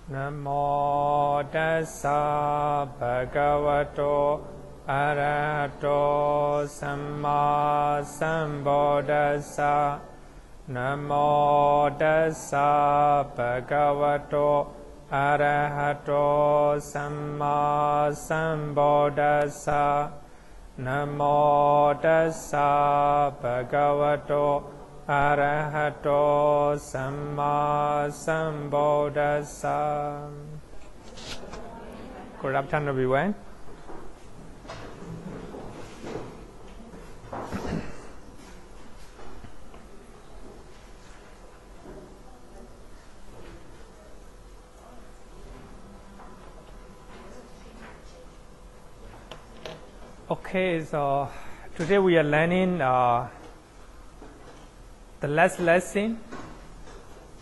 Namo tassa bhagavato arahato samma sambuddhassa. Namo tassa bhagavato arahato samma sambuddhassa. Namo tassa bhagavato arahato samma sambuddhassa. Good afternoon, everyone. Okay, so today we are learning the last lesson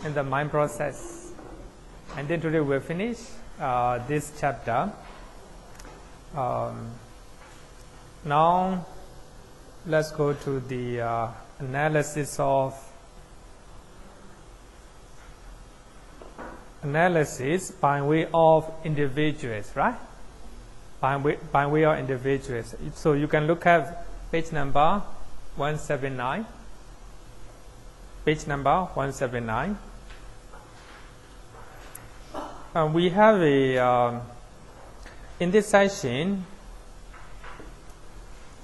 in the mind process, and then today we'll finish this chapter. Now let's go to the analysis by way of individuals, right? By way of individuals. So you can look at page number 179. Page number 179. We have in this session,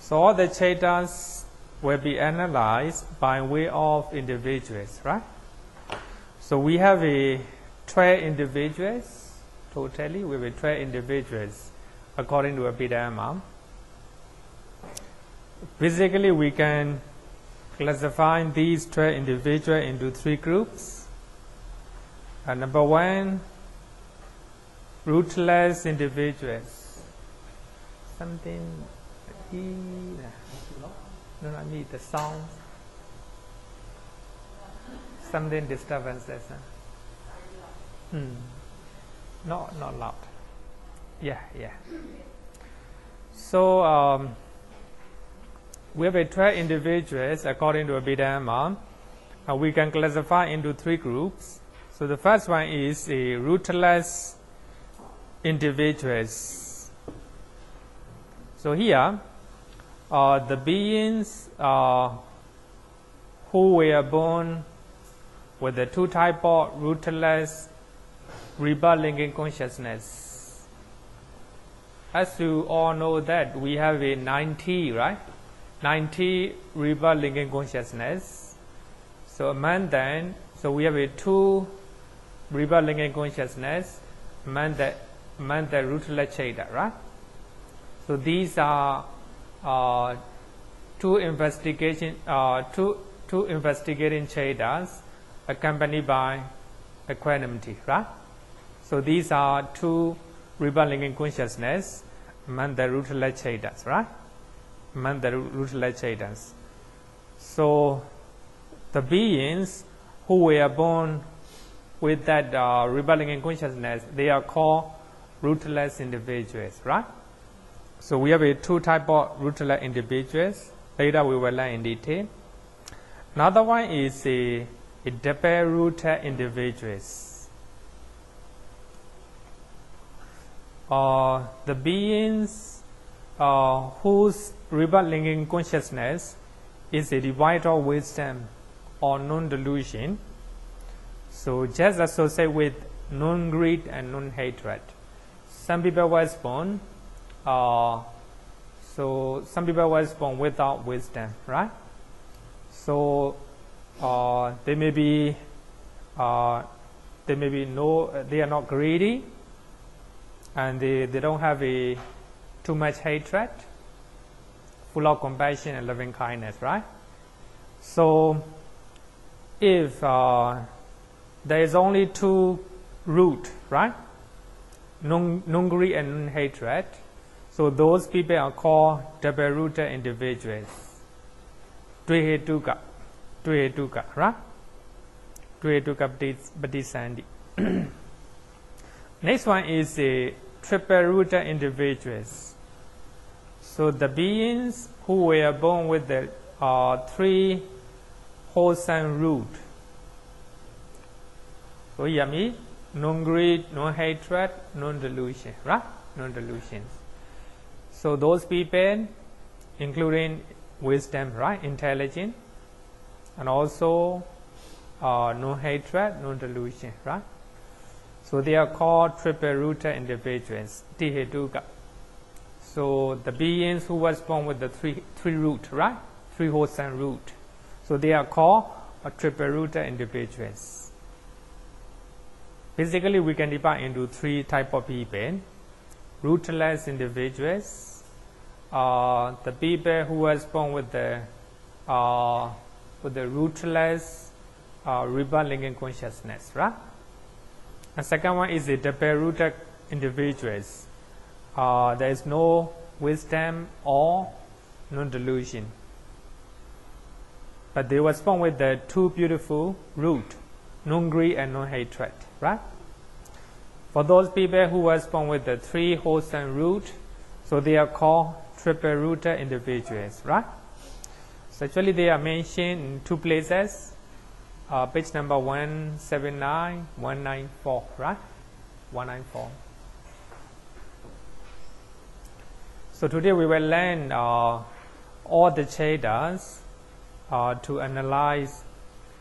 so all the chetas will be analyzed by way of individuals, right? So we have 12 individuals, totally we have 12 individuals according to Abhidhamma. Basically, we can classify these 12 individuals into 3 groups. Number 1, rootless individuals. Something, no, I need the sound. Something disturbances. Not loud. Yeah. So we have 12 individuals according to Abhidhamma. We can classify into 3 groups. So the first one is a rootless individuals. So here, the beings who were born with the 2 types of rootless rebirth-linking consciousness. As you all know that we have a 90, right? 90 rebirth-linking consciousness. So among them, so we have a 2 rebirth-linking consciousness among the rootless cheta, right? So these are two investigating chetas accompanied by equanimity, right? So these are 2 rebirth-linking consciousness among the rootless chetas, right? Among the rootless chetas. So the beings who were born with that rebirth-linking consciousness, they are called rootless individuals, right? So we have 2 types of rootless individuals. Later we will learn in detail. Another one is a double-rooted individuals. The beings whose rebirth-linking consciousness is a devoid of wisdom or non-delusion. So just associate with non-greed and non-hatred. Some people was born, some people was born without wisdom, right? So they are not greedy, and they don't have too much hatred, full of compassion and loving kindness, right? So if there is only 2 root, right? Non-greed and non-hatred, so those people are called double-rooted individuals. Dvihetuka, right? Dvihetuka Patisandhi. Next one is a triple-rooted individuals. So the beings who were born with the 3 wholesome root. So yummy, non-greed, non-hatred, non-delusion, right? Non-delusions. So those people, including wisdom, right? Intelligent, and also no hatred, no delusion, right? So they are called triple-rooted individuals, Tihetuka. So the beings who was born with the three root, right? Three wholesome root. So they are called triple-rooted individuals. Basically, we can divide into three type of people: rootless individuals, the people who was born with the rootless rebellion consciousness, right? And second one is the double-rooted individuals. There is no wisdom or no delusion, but they were born with the two beautiful root, non-greed and non-hatred, right? For those people who were born with the three wholesome root, so they are called triple-rooted individuals, right? So actually they are mentioned in two places. Page number 179, 194, right? 194. So today we will learn all the chetas to analyze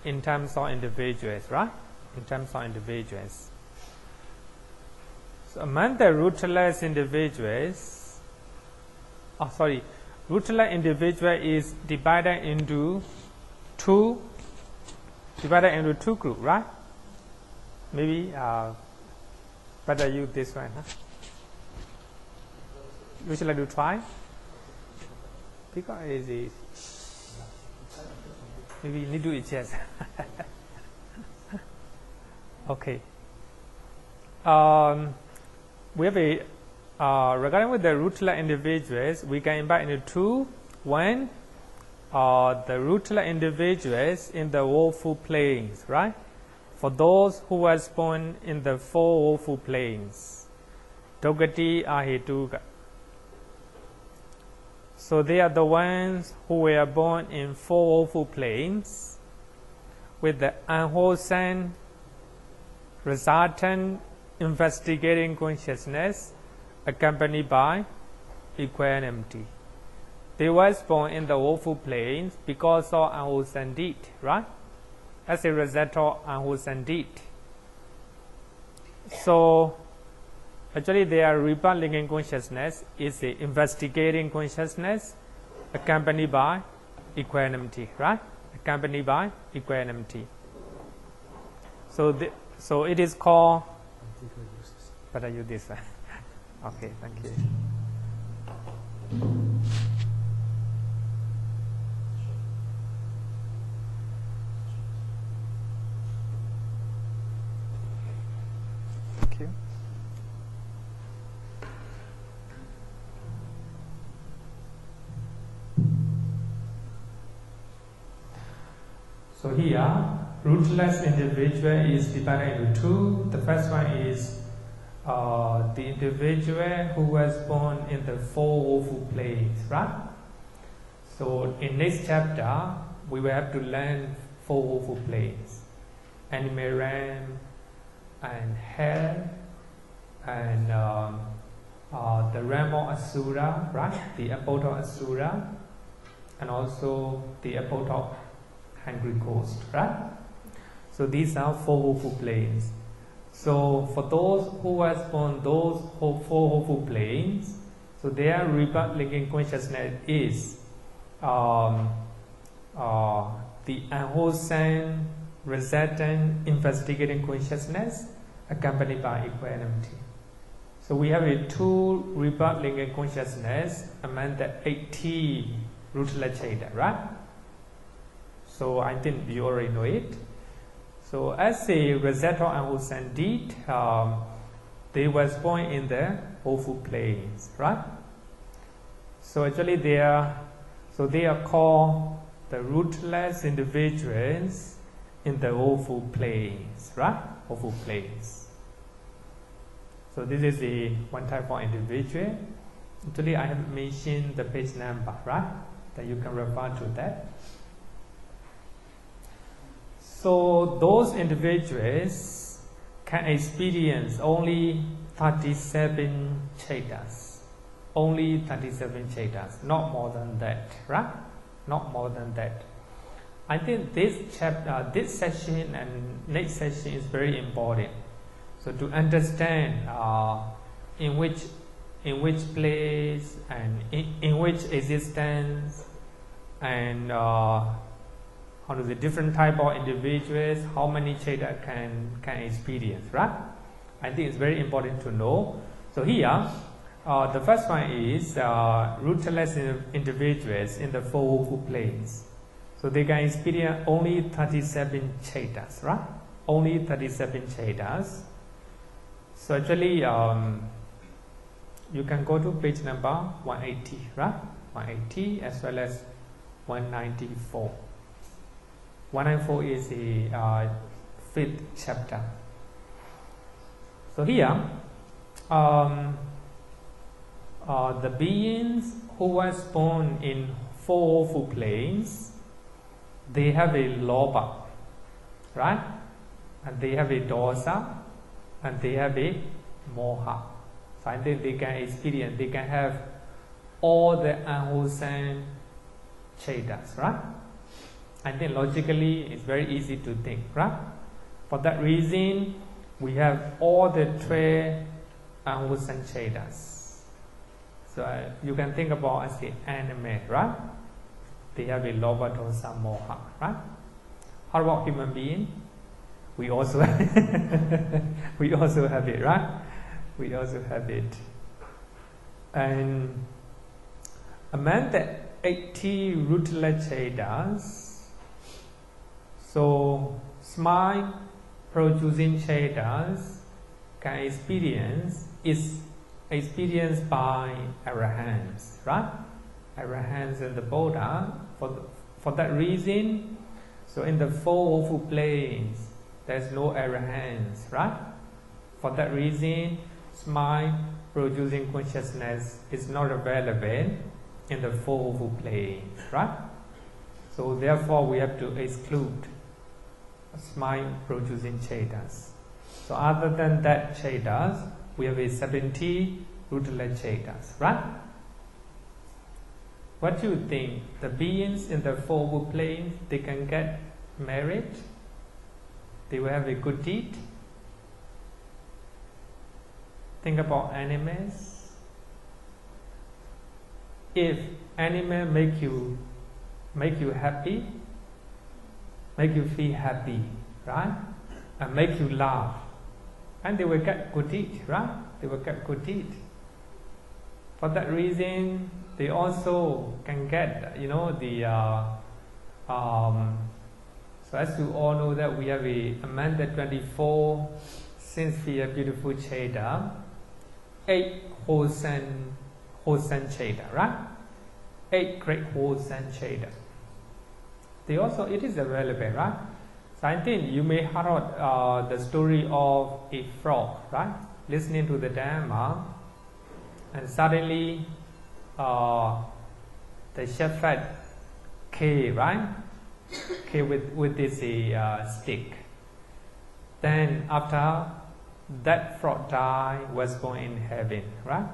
in terms of individuals, right? In terms of individuals. So among the rootless individuals, rootless individual is divided into two groups, right? Maybe better use this one, huh? Would you like to try? Because it is maybe you need to adjust. Okay. We have a regarding with the rootless individuals, we can divide into two. One, the rootless individuals in the woeful planes, right? For those who was born in the four woeful planes, Dogati Ahetuka. So they are the ones who were born in four woeful planes with the unwholesome resultant investigating consciousness accompanied by equanimity. They was born in the woeful planes because of unwholesome deed, right? As a result of unwholesome deed. So actually their rebellion consciousness is the investigating consciousness accompanied by equanimity, right? Accompanied by equanimity. So it is called. Better use this one. Okay, thank you. Thank you. So here, rootless individual is divided into two. The first one is the individual who was born in the four woeful planes, right? So in next chapter, we will have to learn four woeful planes: animal realm, and hell, and the realm of Asura, right? The abode of Asura, and also the abode of hungry ghost, right? So these are four woeful planes. So for those who was born those four woeful planes, so their rebellion consciousness is the unwholesome resultant investigating consciousness accompanied by equanimity. So we have a two rebellion consciousness among the 80 rootless cheta, right? So I think you already know it. So as a result of unwholesome deed, they was born in the woeful planes, right? So actually they are called the rootless individuals in the woeful planes, right? Woeful planes. So this is the one type of individual. Actually I have mentioned the page number, right? That you can refer to that. So those individuals can experience only 37 chetas. Only 37 chetas, not more than that, right? Not more than that. I think this chapter, this session and next session is very important. So to understand in which place and in which existence and the different type of individuals, how many cheta can experience, right? I think it's very important to know. So here, the first one is rootless individuals in the Four Willful Planes. So they can experience only 37 chetas, right? Only 37 chetas. So actually, you can go to page number 180, right? 180 as well as 194. 194 is the 5th chapter. So here, the beings who was born in Four Willful Planes, they have a loba, right? And they have a dosa, and they have a moha. So I think they can experience, they can have all the unwholesome chetas, right? I think logically it's very easy to think, right? For that reason, we have all the 12 unwholesome chetas. So you can think about as the animal, right? They have a loba, dosa, moha, right? How about human being? We also we also have it, right? We also have it. And among the 80 rootless chetas, so smile producing chetas can experience is experienced by arahants, right? Arahants and the Buddha. For that reason, so in the Four Willful Planes, there's no arahants, right? For that reason, smile producing consciousness is not available in the Four Willful Planes, right? So therefore, we have to exclude smile producing chetas. So other than that chetas, we have a 70 rootless chetas, right? What do you think? The beings in the Four Willful Planes, they can get married? They will have a good deed? Think about animals. If animal make you happy, make you feel happy, right? And make you laugh, and they will get good deed, right? They will get good deed. For that reason, they also can get, so as you all know that we have among the 24 sincere beautiful cheta, 8 wholesome cheta, right? 8 great wholesome cheta. They also, it is available, right? So I think you may have heard the story of a frog, right? Listening to the Dhamma, and suddenly the shepherd came, right? Came with this stick. Then after that frog died, was born in heaven, right?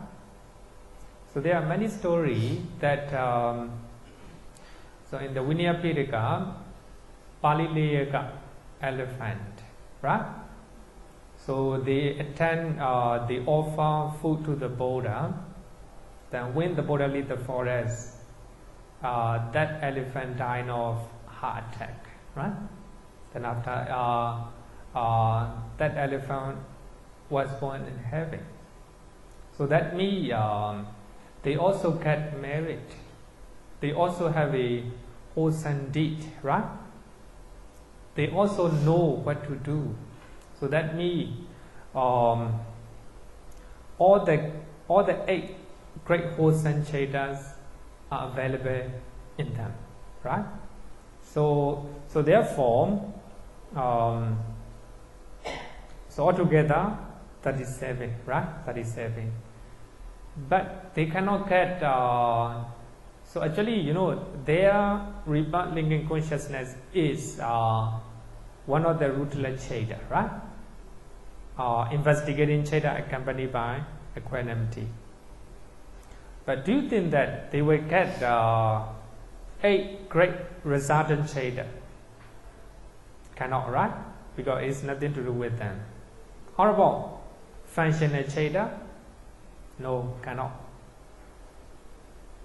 So there are many stories that so in the Vinaya Pitaka, Palilayaka elephant, right? So they attend, they offer food to the Buddha. Then when the Buddha leave the forest, that elephant died of heart attack, right? Then after that elephant was born in heaven. So that means they also get married. They also have a wholesome deed, right? They also know what to do. So that means all the 8 great wholesome chetas are available in them, right? So therefore, so altogether 37, right? 37. But they cannot get. So actually, their rebirth linking consciousness is one of the rootless Cheda, right? Investigating Cheda accompanied by equanimity. But do you think that they will get 8 great resultant Cheda? Cannot, right? Because it's nothing to do with them. How about functional Cheda? No, cannot.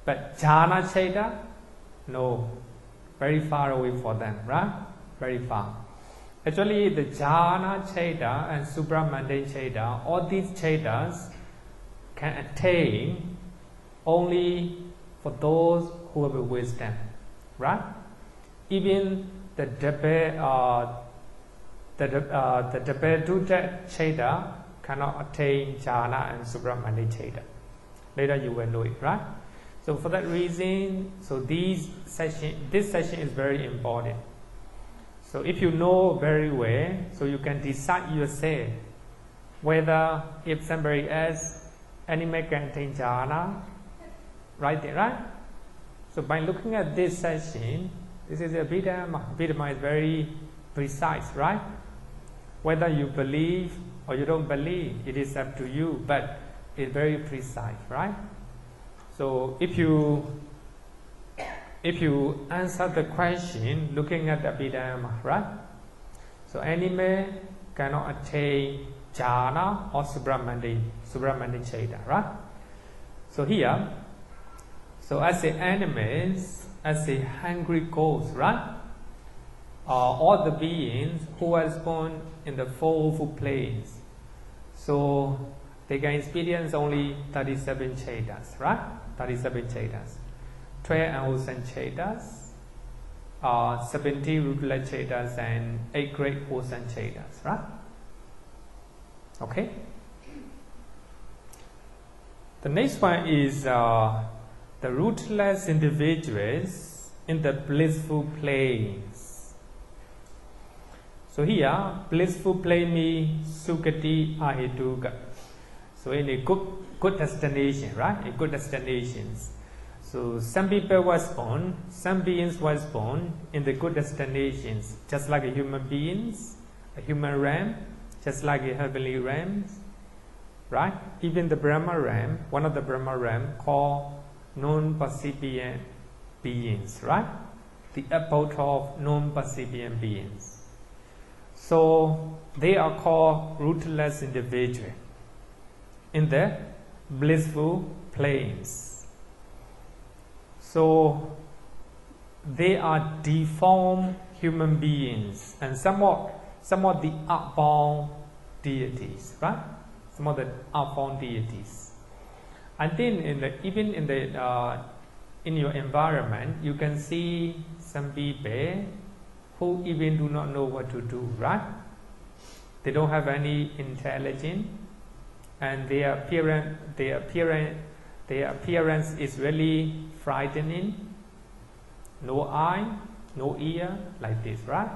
But jhana Cheda? No, very far away for them, right? Very far. Actually, the jhana Cheda and supramundane Cheda, all these Chedas can attain only for those who have wisdom, right? Even the Dubedutta Cheda cannot attain jhana and supramundane Cheda. Later you will know it, right? So for that reason, so this session is very important. So if you know very well, so you can decide yourself whether if somebody else, animal can attain jhana, right there, right? So by looking at this session, this is Abhidhamma. Abhidhamma is very precise, right? Whether you believe or you don't believe, it is up to you, but it's very precise, right? So if you answer the question looking at the Abhidhamma, right? So animal cannot attain jhana or supramundane Cheda, right? So here, so as the animals, as the hungry ghosts, right? All the beings who are born in the fourfold planes, so they can experience only 37 Chedas, right? 37 Chedas, 12 unwholesome Chedas, 70 rootless Chedas, and 8 great wholesome Chedas, right? Okay. The next one is the rootless individuals in the blissful planes. So here, blissful plane means Sukati Ahituka. So in a good destination, right? A good destinations. So some people was born, some beings was born in the good destinations, just like a human beings, a human realm, just like a heavenly realm, right? Even the Brahma realm, one of the Brahma realm called non-percipient beings, right? The abode of non-percipient beings. So they are called rootless individuals in the blissful planes. So they are deformed human beings and somewhat the outbound deities, right? Some of the outbound deities. And then even in your environment, you can see some people who even do not know what to do, right? They don't have any intelligence, and their appearance is really frightening. No eye, no ear, like this, right?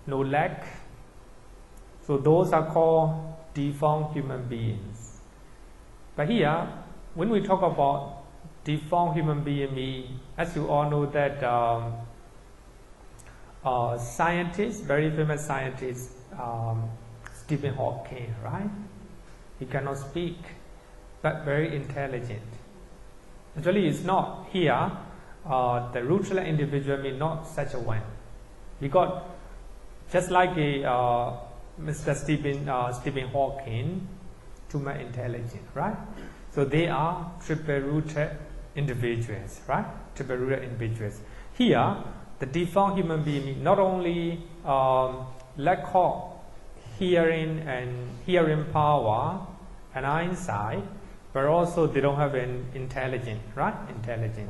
No leg. So those are called deformed human beings. But here, when we talk about deformed human being, as you all know that scientists, very famous scientist, Stephen Hawking, right? He cannot speak, but very intelligent. Actually, it's not here. The rootless individual means not such a one, because just like Mr. Stephen Hawking, too much intelligent, right? So they are triple-rooted individuals, right? Triple-rooted individuals. Here, the deformed human being not only lack of hearing power and eyesight, but also they don't have an intelligence, right? Intelligent.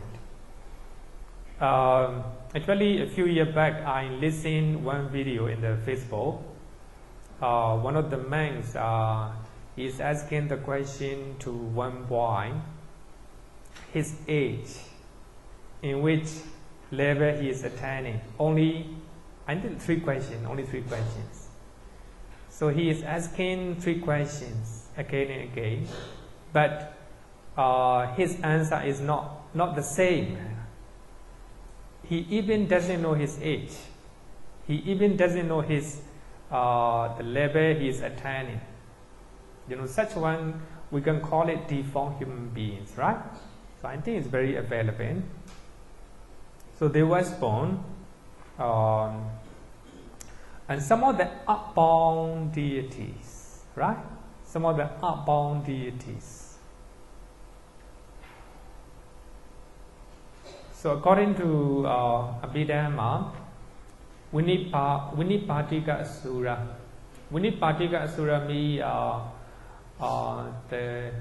Actually, a few years back, I listened one video in the Facebook. One of the men is asking the question to one boy, his age, in which level he is attending. Only 3 questions. So he is asking 3 questions again and again, but his answer is not the same. He even doesn't know his age. he even doesn't know his the level he is attaining. You know, such one we can call it deformed human beings, right? So I think it's very available. So they were born, and some of the upbound deities, right? Some of the upbound deities. So according to Abhidhamma, Vinipatika Asura. Vinipatika Asura means the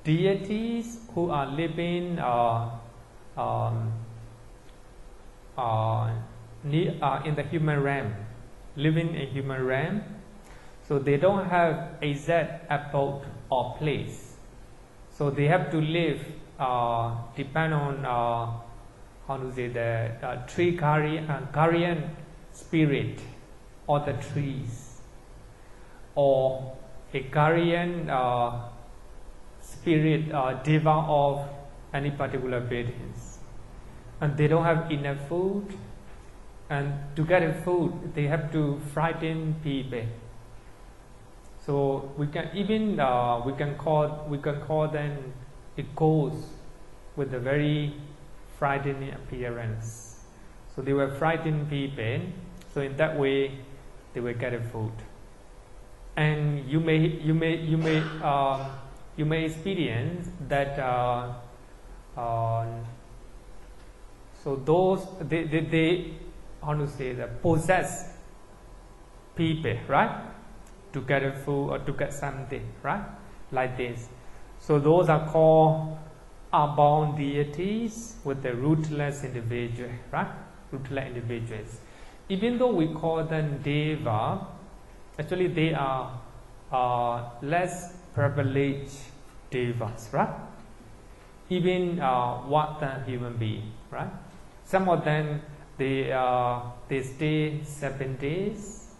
deities who are living in the human realm, living in human realm. So they don't have exact abode or place. So they have to live depend on how to say the tree guardian spirit or the trees, or a guardian spirit deva of any particular buildings, and they don't have enough food, and to get food they have to frighten people. So we can even we can call them a ghost with a very frightening appearance. So they were frightening people. So in that way, they will get food. And you may experience that. So those they how to say that possess people, right? To get food or to get something, right? Like this. So those are called upbound deities with the rootless individual, right? Rootless individuals. Even though we call them deva, actually they are less privileged devas, right? Even what than human being, right? Some of them they stay 7 days.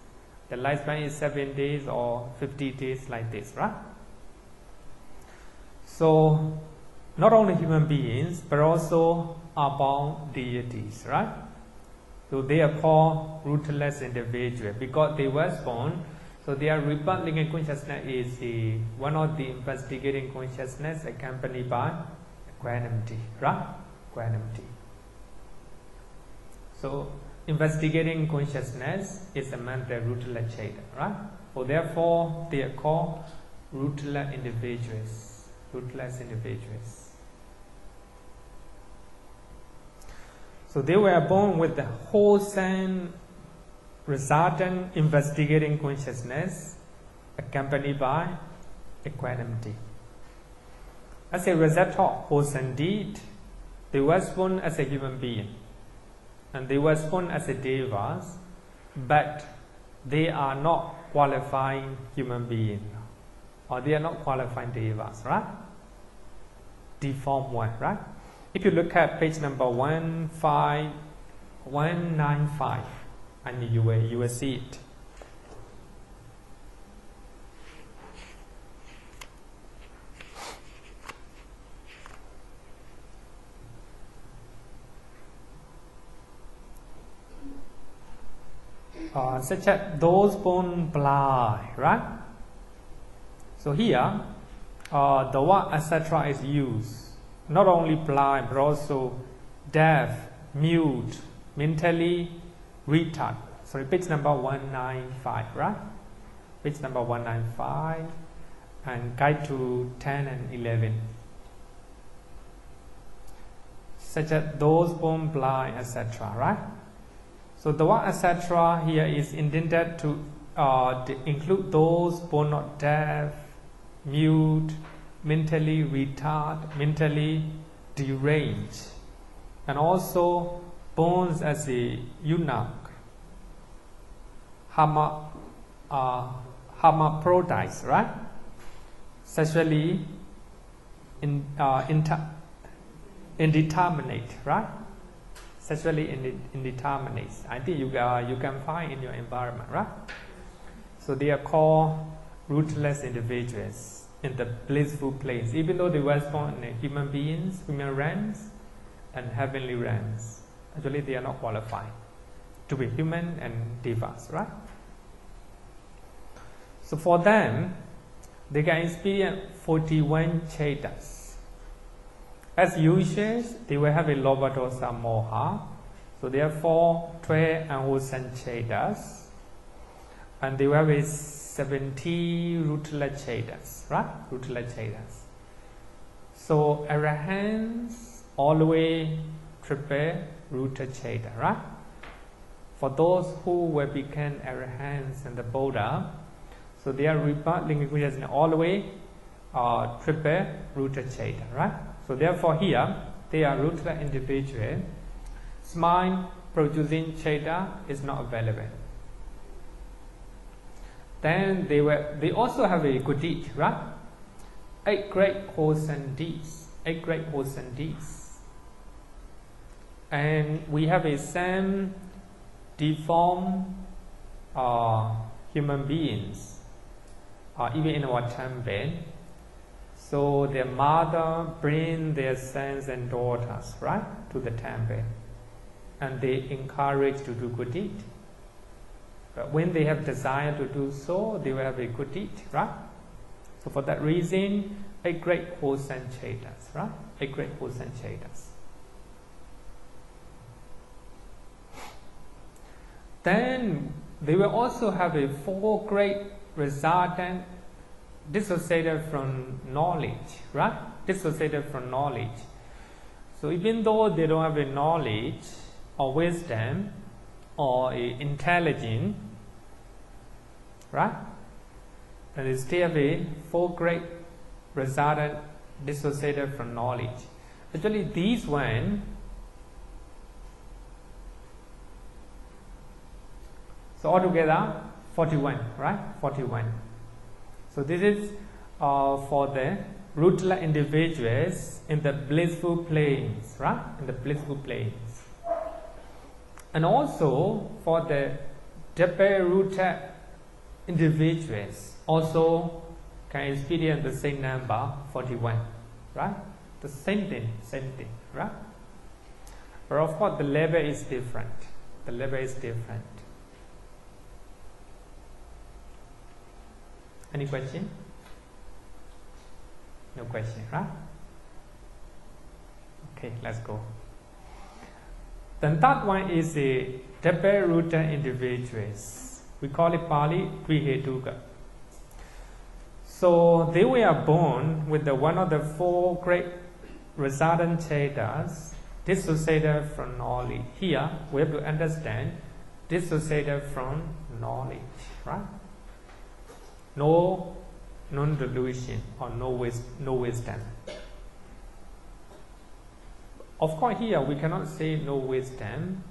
The lifespan is 7 days or 50 days, like this, right? So not only human beings but also upbound deities, right? So they are called rootless individuals because they were born. So their rebirth consciousness is one of the investigating consciousness accompanied by equanimity, right? Equanimity. So investigating consciousness is among the rootless Cheta, right? So therefore they are called rootless individuals. Rootless individuals. So they were born with the wholesome, resultant investigating consciousness accompanied by equanimity. As a result of wholesome deed, they were born as a human being. And they were born as a devas, but they are not qualifying human beings, or they are not qualifying devas, right? Deformed one, right? If you look at page number 195, and you will see it. Such as those born blind, right? So here, the word etc. is used. Not only blind, but also deaf, mute, mentally retarded. Sorry, page number 195, right? Page number 195, and guide to 10 and 11. Such as those born blind, etc., right? So the word etc. here is intended to include those born not deaf, mute, mentally retarded, mentally deranged, and also born as a eunuch, hermaphrodites, right? Sexually indeterminate, right? Sexually indeterminate. I think you can find in your environment, right? So they are called rootless individuals in the blissful place, even though they were born in human beings, human realms, and heavenly realms. Actually, they are not qualified. to be human and devas, right? So for them, they can experience 41 chetas. As usual, they will have a lobha, dosa, moha. So therefore, 12 unwholesome chetas, and they will have a 70 rutila chetas, right? Rutila chetas. So arahants always prepare ruta cheta, right? For those who will become arahants and the Buddha, so their rebirth linguages always prepare ruta cheta, right? So therefore here they are rutila individual. Smile producing cheta is not available. Then they also have a good deed, right? 8 great wholesome deeds. 8 great wholesome deeds. And we have a same deformed human beings, even in our temple. So their mother bring their sons and daughters, right, to the temple, and they encourage to do good deed. But when they have desire to do so, they will have a good deed, right? So for that reason, 8 great wholesome chetas, right? 8 great wholesome chetas. Then they will also have a 4 great resultant dissociated from knowledge, right? Dissociated from knowledge. So even though they don't have a knowledge or wisdom or a intelligence, right? And they still have a 4 great resultant dissociated from knowledge. Actually, these one, so altogether 41, right? 41. So this is for the rutila individuals in the blissful planes, right? In the blissful planes. And also for the Deparuta individuals also can experience the same number, 41, right? The same thing, right? But of course the level is different. The level is different. Any question? No question, right? Okay, let's go. The third one is the Deparuta individuals. We call it Pali Grihetuka. So they were born with the one of the 4 great resultant chetas dissociated from knowledge. Here we have to understand dissociated from knowledge, right? No non-delusion or no wisdom. Of course here we cannot say no wisdom.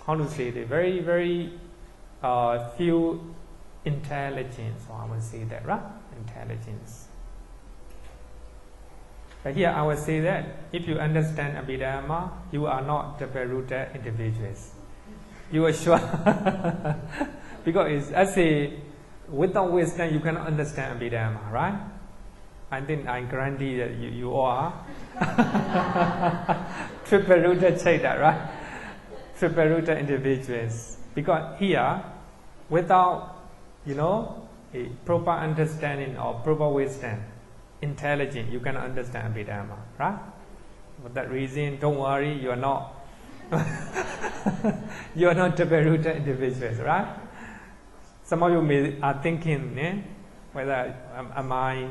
How to say it? Very, very few intelligence, or I will say that, right? Intelligence. But here I will say that if you understand Abhidhamma, you are not the Deparuta individuals. You are sure. Because as a without wisdom you cannot understand Abhidhamma, right? I think I guarantee that you are Deparuta Cheta, right? Deparuta individuals. Because here, without a proper understanding or proper wisdom, intelligence, you cannot understand Abhidhamma, right? For that reason, don't worry, you are not you are not Deparuta individuals, right? Some of you are thinking, whether am I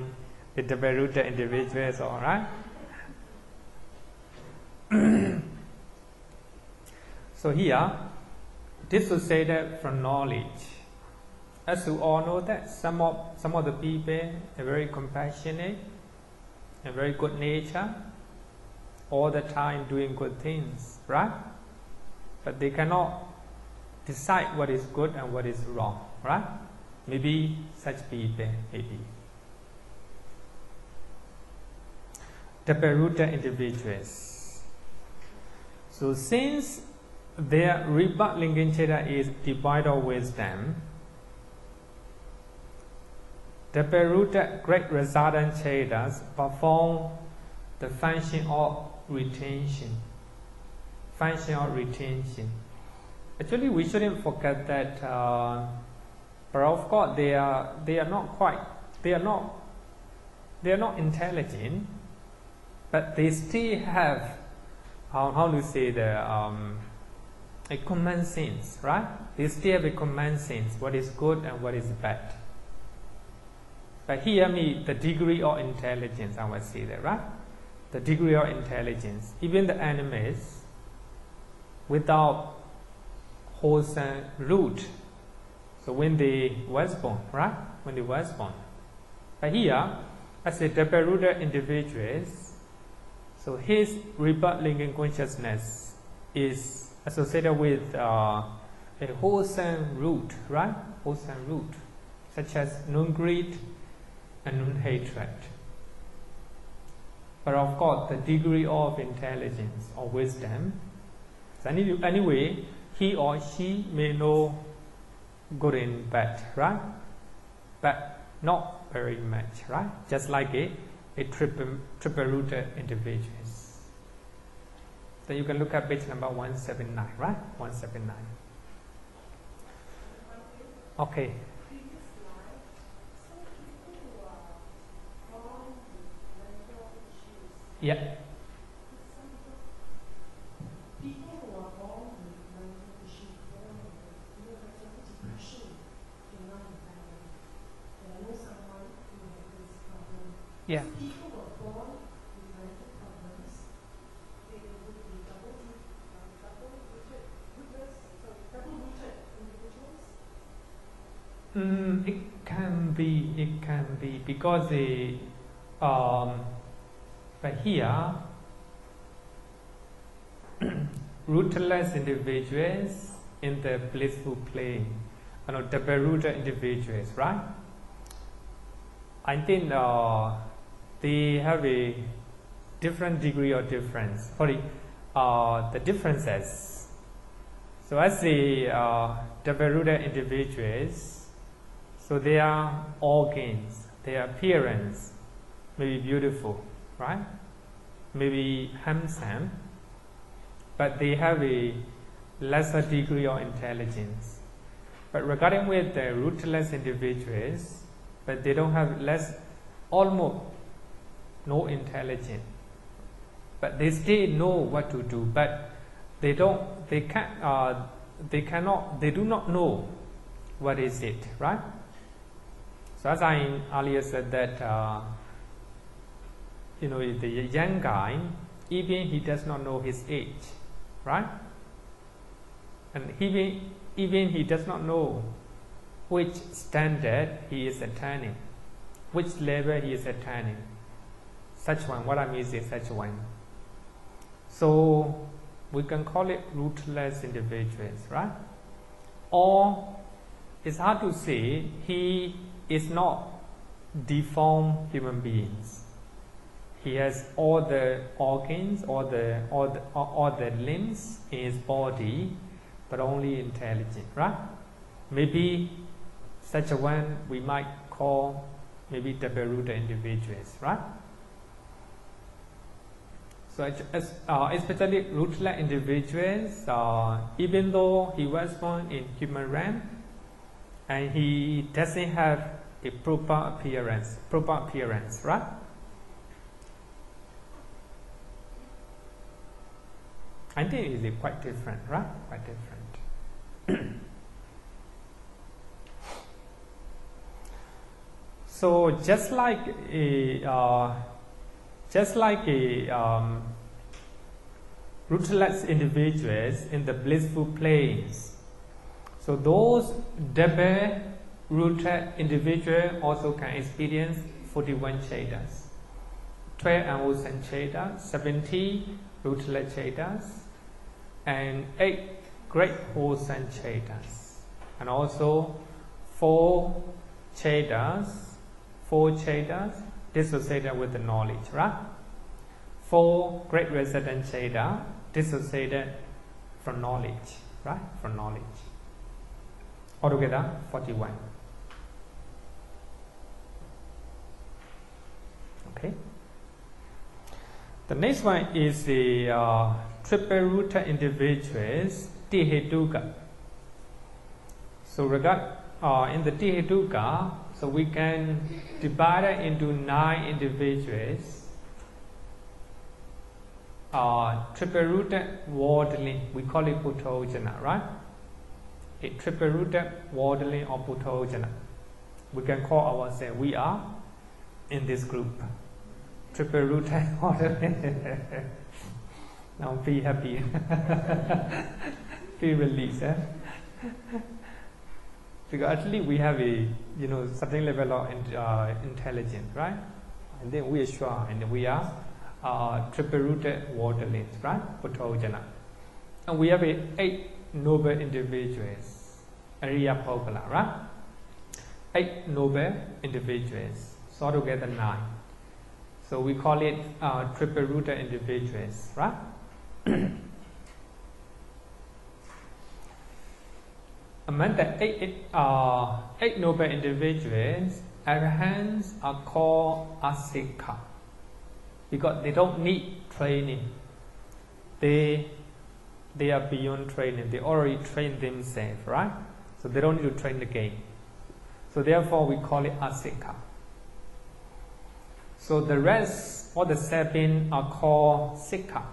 a Deparuta individuals or right? So here, dissociated from knowledge. As you all know that some of the people are very compassionate and very good nature, all the time doing good things, right? But they cannot decide what is good and what is wrong, right? Maybe such people, maybe. Deparuta individuals. So since their rebirth linguature is devoid of wisdom, Deparuta great resultant chetas perform the function of retention. Function of retention. Actually, we shouldn't forget that. But of course, they are not intelligent, but they still have how to say a common sense, right? They still have a common sense what is good and what is bad. But here, the degree of intelligence, I would say that, right? The degree of intelligence, even the animals, without wholesome root. So when they was born, right? When they was born. But here, as a double-rooted individuals, so his rebirth linking consciousness is associated with a wholesome root, right? Wholesome root, such as non-greed and non-hatred. But of course, the degree of intelligence or wisdom, so anyway, he or she may know good and bad, right? But not very much, right? Just like a triple-rooted individuals. So you can look at page number 179, right? 179. Okay. Yeah. Yeah. It can be because but here rootless individuals in the blissful plane, double-rooted individuals, right? I think they have a different degree of difference. Sorry, the differences. So as the double-rooted individuals, so their organs, their appearance may be beautiful, right? Maybe handsome, but they have a lesser degree of intelligence. But regarding with the rootless individuals, but they don't have almost no intelligence. But they still know what to do, but they do not know what is it, right? So as I earlier said that, the young guy, even he does not know his age, right? And even he does not know which standard he is attaining, which level he is attaining. Such one, what I mean is such one. So we can call it rootless individuals, right? Or it's hard to say, he is not deformed human beings. He has all the organs, all the limbs in his body, but only intelligent, right? Maybe such a one we might call maybe double-rooted individuals, right? So especially rootless individuals, even though he was born in human realm, and he doesn't have a proper appearance, right? I think it is quite different, right? Quite different. So just like a rootless individuals in the blissful planes, so those double-rooted individuals also can experience 41 chetas, 12 unwholesome chetas, 70 rootless chetas, and 8 great wholesome chetas, and also 4 chetas dissociated with the knowledge, right? 4 great resident cheta dissociated from knowledge, right? From knowledge. Altogether, 41. Okay. The next one is the triple-rooted individuals, Tihetuka. So in the Tihetuka, so we can divide it into 9 individuals. Triple-rooted worldling, we call it Puthojana, right? A triple-rooted worldling or Puthojana. We can call ourselves, we are in this group. Triple-rooted worldling. Now be happy. Feel released. Because actually we have a certain level of intelligence, right? And then we are sure, and we are triple-rooted worldlings, right? Puthojana. And we have 8 noble individuals, Ariya Pogala, right? 8 noble individuals, so altogether 9. So we call it triple-rooted individuals, right? Among the 8 noble individuals, arahants are called asika because they don't need training. They are beyond training. They already trained themselves, right? So they don't need to train again. So therefore we call it asika. So the rest, all the 7 are called sikha.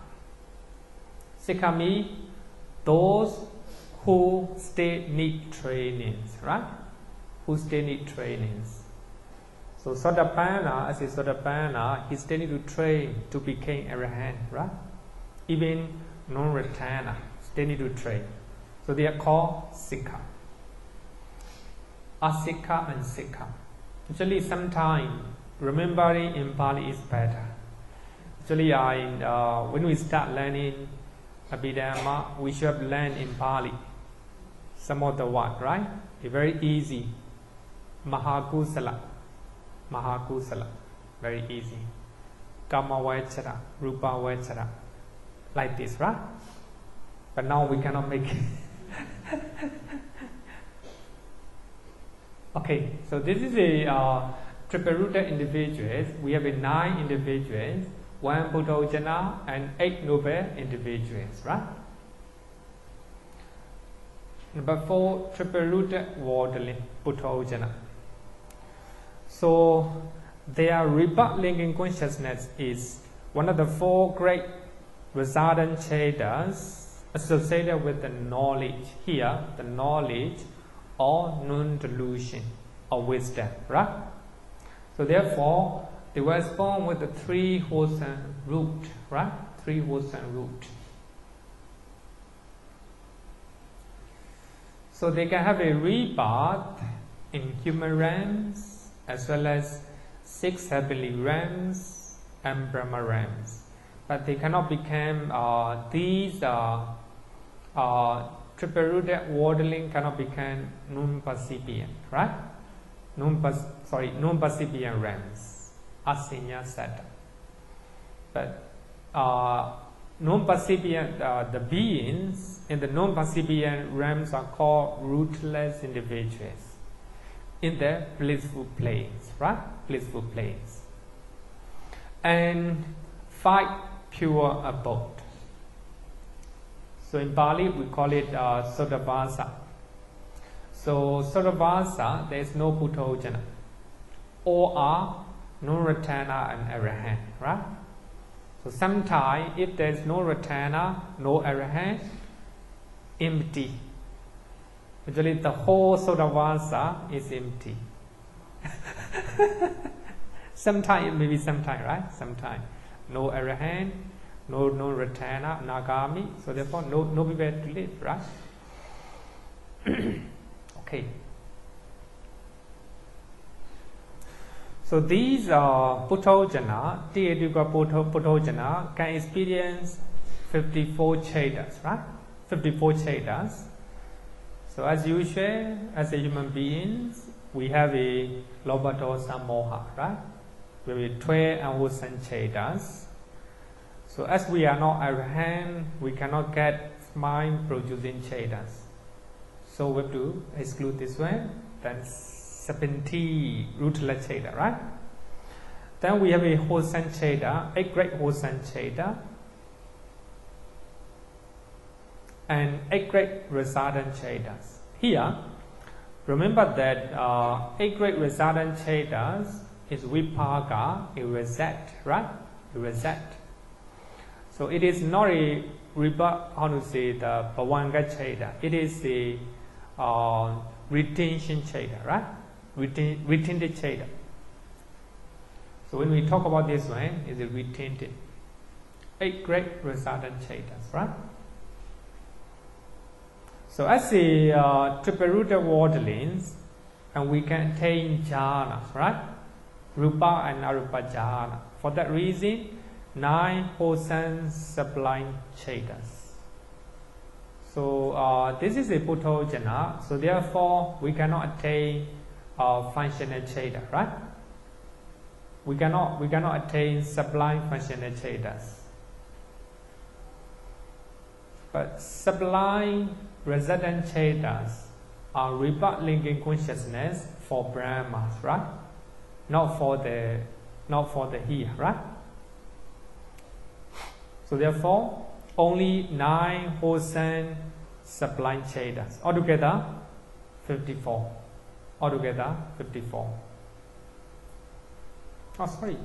Sikha means those who still need trainings, right? Who still need trainings. So Sotapanna, as a Sotapanna, he still need to train to become arahant, right? Even non-retana, still need to train. So they are called sikha. Asika and sikha. Actually, sometimes remembering in Pali is better. Actually, when we start learning Abhidhamma, we should learn in Pali some of the word, right? It's very easy. Mahakusala, very easy. Kama vachara, rupa vachara, like this, right? But now we cannot make it. Okay, so this is a triple-rooted individuals. We have 9 individuals, 1 Puthojana and 8 noble individuals, right? Number 4, triple-rooted worldling, Puthojana. So their rebirth linking consciousness is one of the 4 great resultant chetas associated with the knowledge. Here, the knowledge or non-delusion or wisdom, right? So therefore, they were born with the 3 wholesome root, right? 3 wholesome root. So they can have a rebirth in human realms as well as 6 heavenly realms and Brahma realms. But they cannot become these triple-rooted worldling cannot become non-percipient, right? Non-percipient realms, asinya sata. But non-percipient, the beings in the non-percipient realms are called rootless individuals in the blissful planes, right? Blissful planes. And 5 pure abode. So in Pali we call it Sodavasa. So Sodavasa, there is no Puthojana. All are non-retana and arahant, right? So sometimes if there is no retana, no arahant, empty. Actually the whole Sodavasa is empty. Sometimes, maybe sometime, right? Sometime. No arahant, no retana, nagami, so therefore no people to live, right? Okay. So these Puthojana, Tihetuka Puthojana can experience 54 chetas, right? 54 chetas. So as usual, as a human beings, we have a Lobha Dosa Moha, right? We have 12 unwholesome chetas. So as we are not arahant, we cannot get mind producing chetas. So we have to exclude this one. Then 70 rootless cheta, right? Then we have a wholesome cheta, 8 great wholesome cheta, and 8 great resultant chetas. Here, Remember that 8 great resultant chetas is vipaka, a result, right? A result. So it is not a how to say the bhavanga cheta. It is the retention cheta, right? Retained cheta. So when we talk about this one, is it retained? 8 great resultant chetas, right? So as a triple rooted worldlings, and we can attain jhanas, right? Rupa and arupa jhana. For that reason, 9 wholesome sublime chetas. So this is a puthojana. So therefore, we cannot attain functional cheta, right? We cannot attain sublime functional chetas. But sublime resident chetas are rebirth linking consciousness for Brahmas, right? Not for the here, right? So therefore, only 9 wholesome sublime chetas. Altogether, 54. Altogether, 54. Oh, sorry.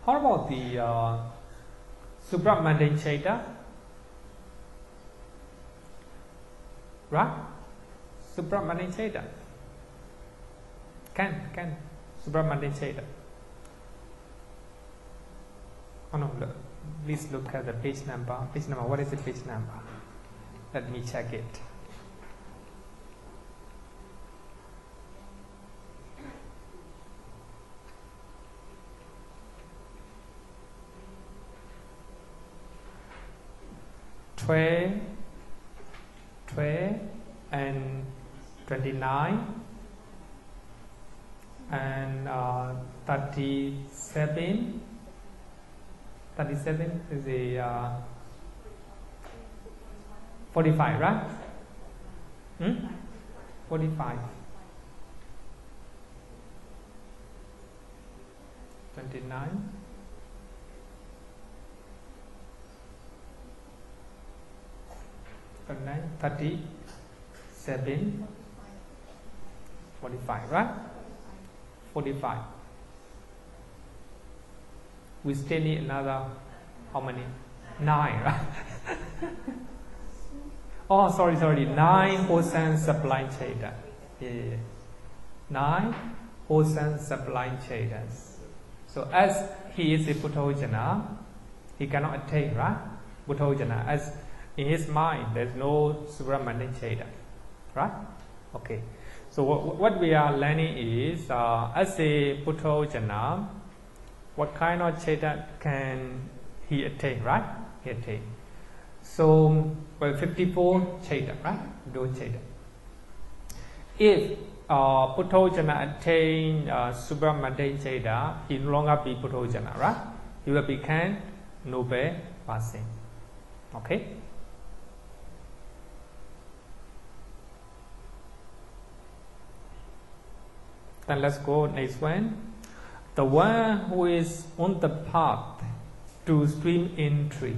How about the supramundane cheta? Right? Supramundane cheta. Can supramundane cheta. Oh no, look. Please look at the page number. Page number, what is the page number? Let me check it. And 29 and 37 is a 45, right? 45 29 37 45, right? 45. We still need another, how many? 9, right? Oh, sorry. 9 wholesome sublime cheta. Yeah. 9 wholesome sublime chetas. So as he is a puthojana, he cannot attain, right? Puthojana. As in his mind, there's no supramundane cheta, right? Okay. So what we are learning is, as a puthojana, what kind of cheta can he attain, right? He attain. So, 54 cheta, right? Those cheta. If puthojana attain supramundane cheta, he no longer be puthojana, right? He will become noble person. Okay? Then let's go next one. The one who is on the path to stream entry.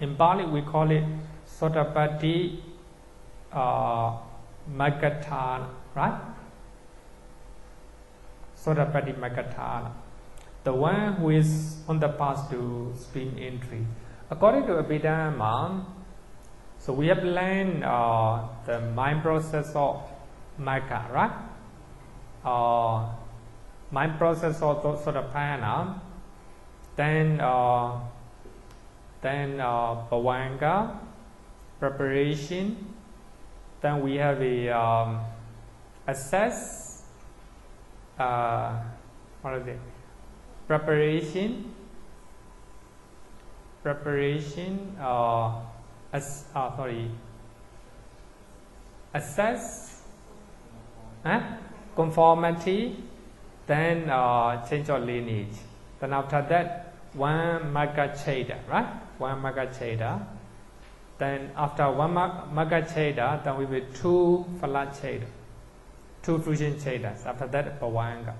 In Pali we call it Sotapatti Maggatthana, right? Sotapatti Maggatthana. The one who is on the path to stream entry. According to Abhidhamma, so we have learned the mind process of Magga, right? Mind process of Sotapana, then Bhavanga, preparation, then we have a assess, what is it? Preparation, assess, conformity, then change of lineage. Then after that, one Magga cheta, right? One Magga cheta. Then after one Magga cheta, then we will 2 Phala cheta, 2 fruition chetas. After that, Bhavanga.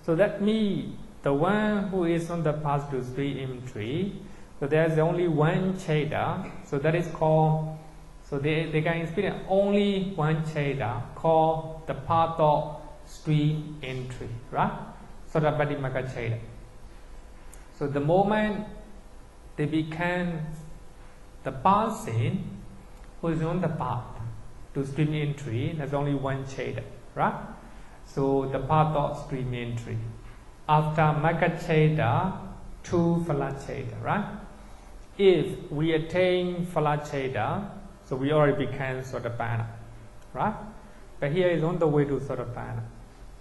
So that means the one who is on the path to stream entry So there's only one Cheda, so that is called, so they can experience only one Cheda called the path of stream entry, right? Sotapaddi Magga Cheda. So the moment they become the person who is on the path to stream entry, there's only one Cheda, right? So the path of stream entry. After Magga Cheda, to Phala Cheda, right? If we attain Phala Cheda, so we already became Sotapanna, right? But here is on the way to Sotapanna,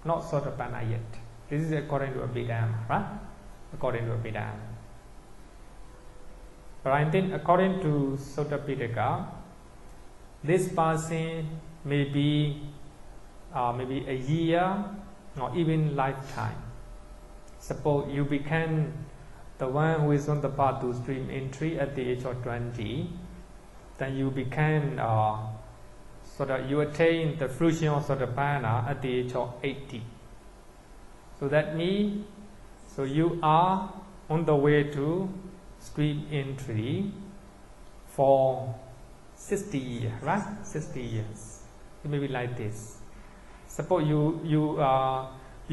not Sotapanna yet. This is according to Abhidhamma, right? According to Abhidhamma. But I think according to Sotapitaka, this person may be maybe a year or even lifetime. Suppose you become the one who is on the path to stream entry at the age of 20, then you become so that you attain the fruition of Sotapanna at the age of 80. So that means, so you are on the way to stream entry for 60 years, right? 60 years. It may be like this. Suppose you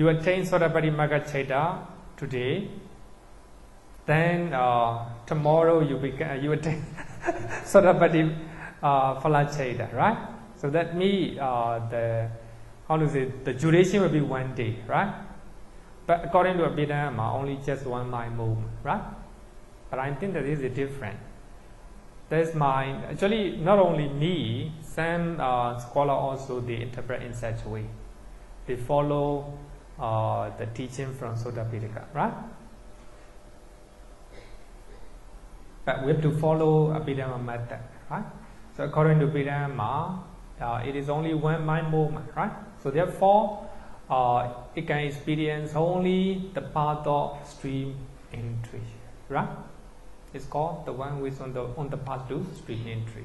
attain Sotapaddi Magga Cheda today, then tomorrow you attain Sotapaddi Phala Cheda, right? So that means the duration will be 1 day, right? But according to Abhidhamma, only just 1 mind movement, right? But I think that this is different. This mind, actually not only me, some scholars also they interpret in such a way. They follow the teaching from Sotapitaka, right? But we have to follow Abhidhamma method, right? So according to Abhidhamma, it is only 1 mind movement, right? So therefore, it can experience only the path of stream entry, right? It's called the one who is on the path to stream entry.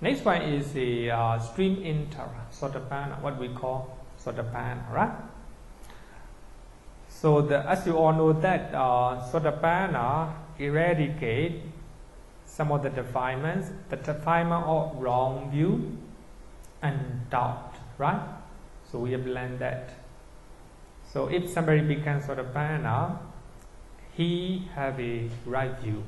Next one is the stream enter, Sotapanna, what we call Sotapanna, right? So as you all know that Sotapanna eradicate some of the defilements, the defilement of wrong view and doubt, right? So we have learned that. So if somebody becomes Sotapanna, he have a right view.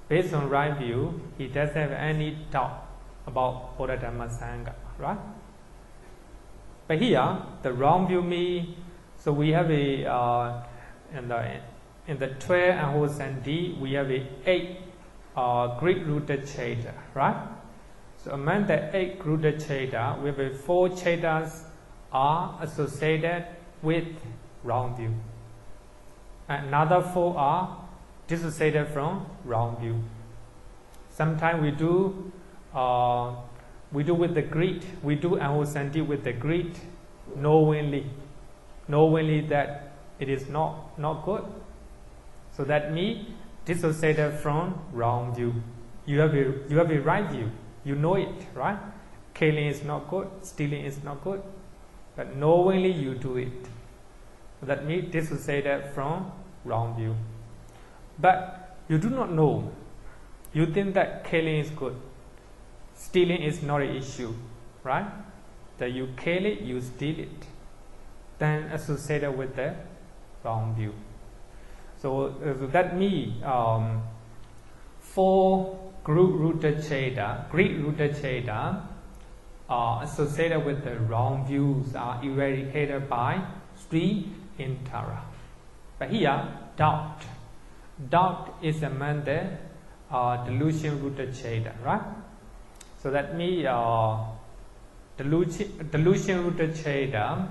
Based on right view, he doesn't have any doubt about Buddha Dhamma Sangha, right? But here, the wrong view means, so we have a in the 12 Ahosandi, we have a 8 Greek rooted Cheda, right? So among the 8 rooted Cheda, we have a 4 Chedas are associated with wrong view. Another 4 are dissociated from wrong view. Sometimes we do with the greed. We do Ahosandi with the greed, knowingly that it is not good. So that means dissociated from wrong view. You have a right view. You know it, right? Killing is not good, stealing is not good, but knowingly you do it. So that means dissociated from wrong view. But you do not know. You think that killing is good, stealing is not an issue, right? That you kill it, you steal it, then associated with the wrong view. So that means 4 Greek-rooted Cheda associated with the wrong views are eradicated by stream intara. But here, doubt. Doubt is among the delusion-rooted Cheda, right? So that means delusion-rooted Cheda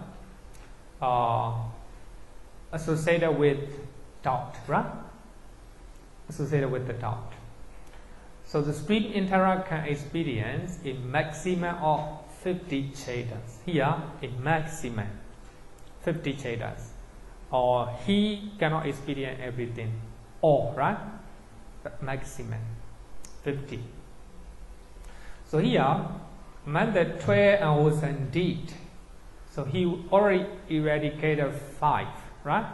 associated with doubt, right? Associated with the doubt. So the stream intera can experience a maximum of 50 Chedas. Here, a maximum 50 Chedas. Or he cannot experience everything, all, right? But maximum 50. So here, among the 12 Ahosandi, so he already eradicated 5, right?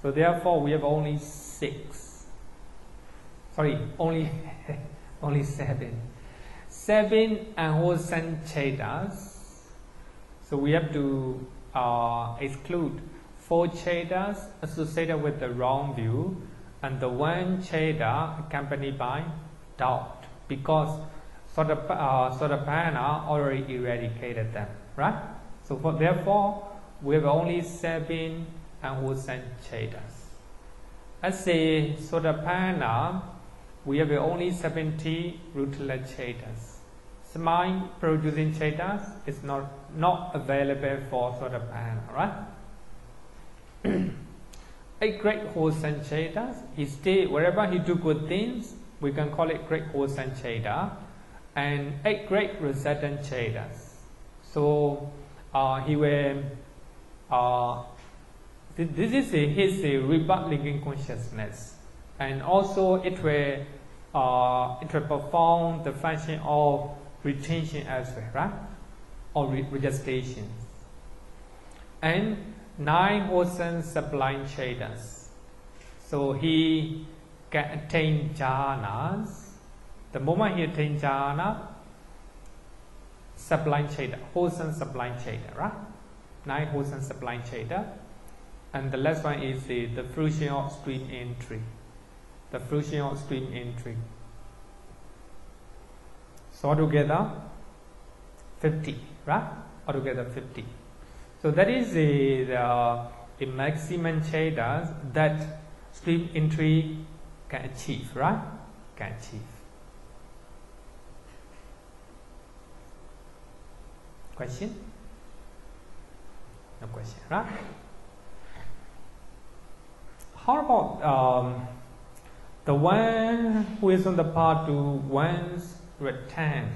So therefore we have only 6. Sorry, only only 7. 7 unwholesome chetas. So we have to exclude 4 chetas associated with the wrong view, and the 1 cheta accompanied by doubt, because Sotapanna already eradicated them, right? So therefore, we have only 7 unwholesome chetas. Let's say Sotapanna, we have only 70 rootless chetas. Smile producing chetas is not available for Sotapanna, right? 8 great wholesome chetas, he stay wherever he do good things, we can call it great wholesome cheta, and 8 great resultant chetas. So he will this is his rebirth linking consciousness, and also it will perform the function of retention as well, right? Or registration. And 9 wholesome sublime chetas. So he can attain jhanas. The moment he attains jhana, sublime cheta, wholesome sublime cheta, right? 9 wholesome sublime cheta. And the last one is the fruition of stream entry. The fruition of stream entry. So altogether 50, right? Altogether 50. So that is the maximum chetas that stream entry can achieve, right? Can achieve. Question? No question, right? How about the one who is on the path to one's return?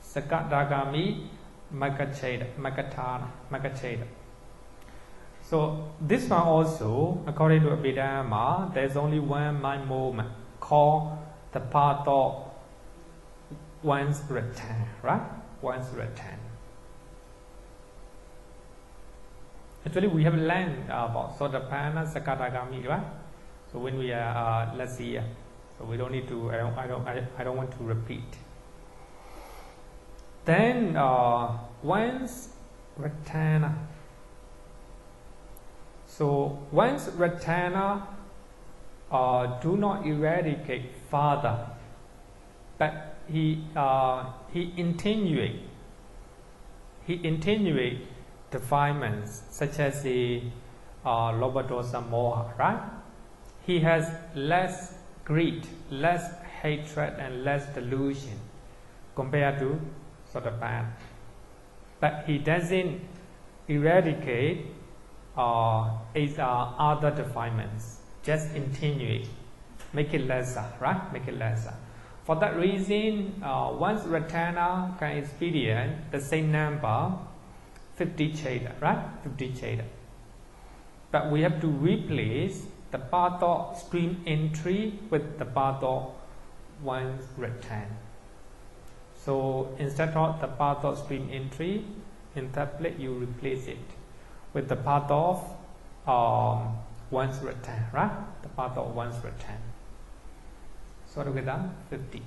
Sakadagami Makacheda. So this one also, according to Abhidhamma, there's only one mind movement called the path of one's return, right? One's return. Actually, we have learned about Sotapanna, Sakadagami, right? So when we are last year, so we don't need to. I don't want to repeat. Then one's returner. So one's returner do not eradicate further, but he insinuate defilements such as the lobha, dosa, moha, right? He has less greed, less hatred, and less delusion compared to Sotapanna. But he doesn't eradicate other defilements, just insinuate, make it lesser, right? Make it lesser. For that reason, one's returner can experience the same number, 50 cheta, right? 50 cheta. But we have to replace the path of stream entry with the path of one's return. So instead of the path of stream entry, in that place you replace it with the path of one's return, right? The path of one's return. So together 50.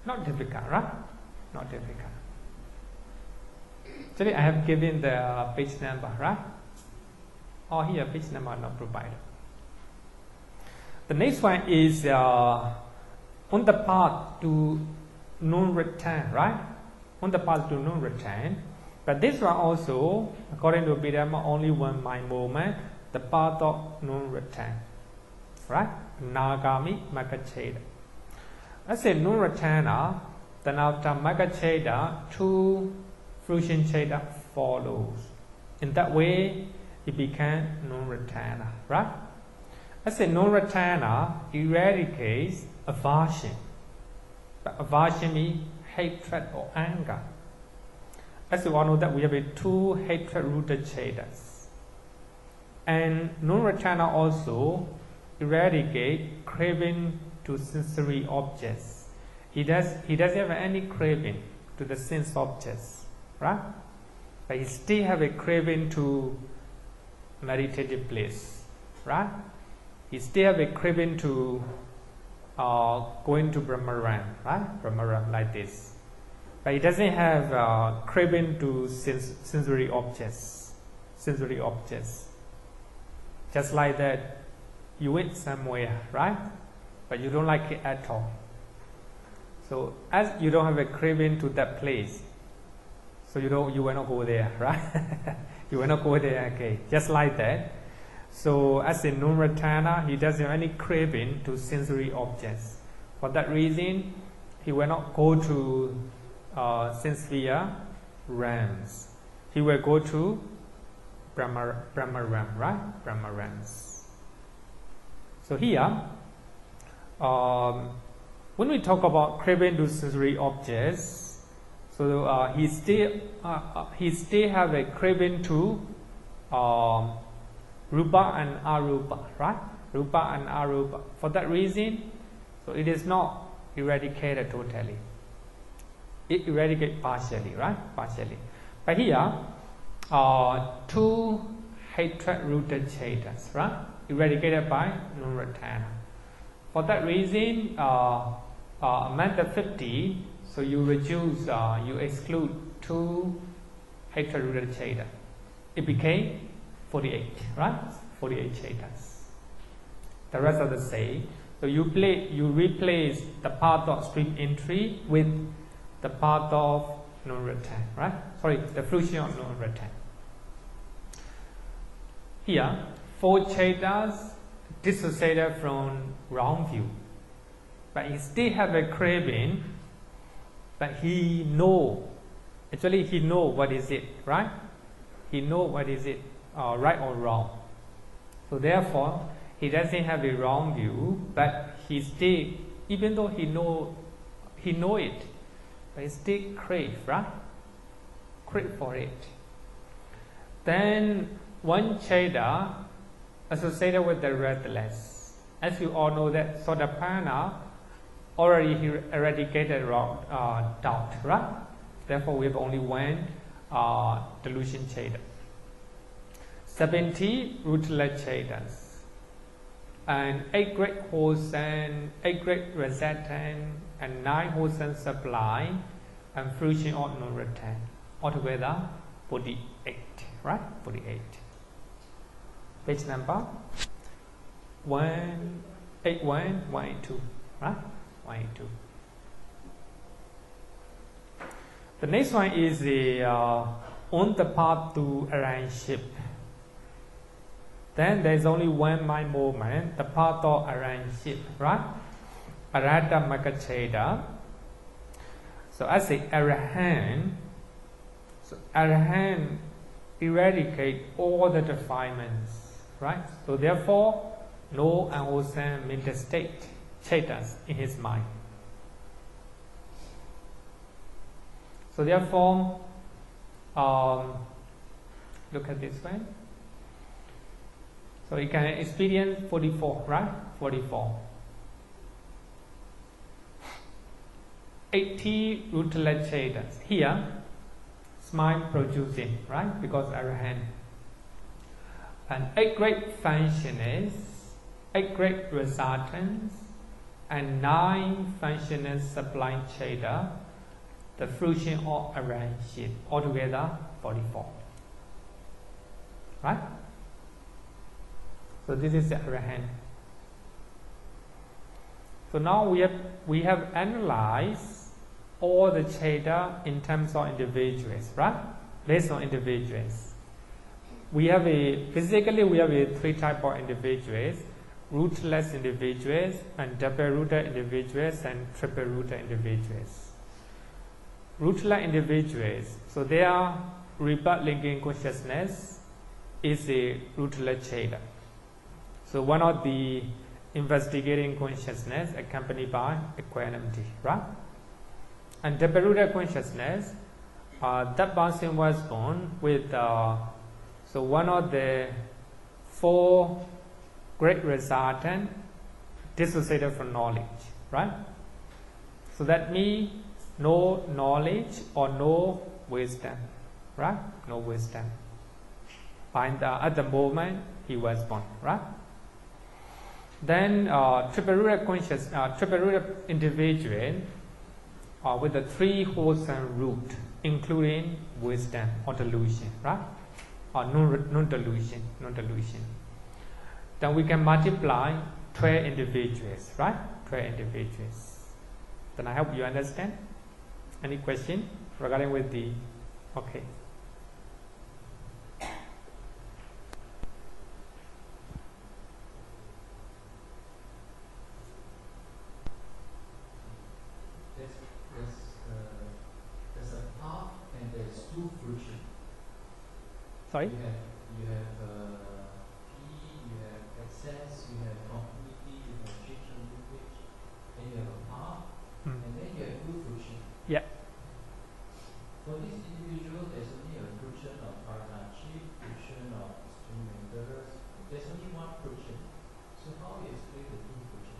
Not difficult, right? Not difficult. Actually, I have given the page number, right? Or here page number not provided. The next one is on the path to non-return, right? On the path to non-return. But this one also, according to Abhidhamma, only one mind movement, the path of non-return, right? Nagami Makacheda. Let's say non-returner, then after Makacheda, 2 fruition cheta follows. In that way, it became non-returner, right? Let's say non-returner eradicates aversion. But aversion means hatred or anger. As you all know that we have 2 hatred-rooted chetas. And non-returner also eradicate craving to sensory objects. He doesn't have any craving to the sense objects, right? But he still have a craving to meditative bliss, right? He still have a craving to going to Brahmaram, right? Brahmaram like this. But he doesn't have craving to sensory objects. Sensory objects. Just like that, you went somewhere, right? But you don't like it at all. So as you don't have a craving to that place, so you will not go there, right? You will not go there, okay? Just like that. So as a non-returner, he doesn't have any craving to sensory objects. For that reason, he will not go to sense-sphere realms. He will go to Brahmaram, right? Brahmarams. So here, when we talk about craving to sensory objects, so he still have a craving to Rupa and Arupa, right? Rupa and Arupa. For that reason, so it is not eradicated totally. It eradicates partially, right? Partially. But here, two hatred-rooted chetas, right? Eradicated by non-returner. For that reason, method 50, so you reduce, you exclude two hatred-rooted chetas. It became 48, right? 48 chetas. The rest are the same. So you replace the path of stream entry with the path of non-return, right? Sorry, the fruition of non-return. Here, 4 chetas dissociated from wrong view, but he still have a craving, but he know what is it, right? He know what is it, right or wrong. So therefore, he doesn't have a wrong view, but he still, even though he know it, but he still crave, right? Crave for it. Then one cheta associated with the restless. As you all know that Sotapanna already he eradicated doubt, right? Therefore, we have only one delusion cheta. 70 rootless chetas, and 8 great wholesome, 8 great resistant, and 9 wholesome supply, and fruition of no return. Altogether, 48, right? 48. Page number 181, 182, right? 182. The next one is the on the path to arrangeship. Then there is only one mind movement, the path of arrangeship, right? Arahata Makacheda. So as the Arahant, so Arahant eradicate all the defilements, right? So therefore, no unwholesome mental state, chetas in his mind. So therefore, look at this one. So you can experience 44, right? 44. 80 rootless chetas. Here, smile producing, right? Because Arahant. And 8 great functioners, 8 great resultants, and 9 functioners supplying cheta, the fruition of arrangeship. Altogether, 44. Right? So this is the Arahant. So now we have analyzed all the cheta in terms of individuals, right? Based on individuals. Basically we have 3 types of individuals: rootless individuals, and double-rooted individuals, and triple-rooted individuals. Rootless individuals, so their rebirth linking consciousness is a rootless cheta. So one of the investigating consciousness accompanied by equanimity, right? And double-rooted consciousness, that person was born with so one of the 4 great resultant dissociated from knowledge, right? So that means no knowledge or no wisdom, right? No wisdom. At the moment he was born, right? Then triple-rooted conscious, triple-rooted individual with the three wholesome root, including wisdom or delusion, right? Or non-delusion, non-delusion. Then we can multiply 12 individuals, right? 12 individuals. Then I hope you understand. Any question regarding with the, okay. There's a path and there's two fruition. Sorry? You have P, you have access, you have community, you have change of language, and you have a path, and then you have two fruition. Yeah. For this individual, there's only a fruition of partnership, fruition of instrumentals. There's only one fruition. So how do you explain the two fruition?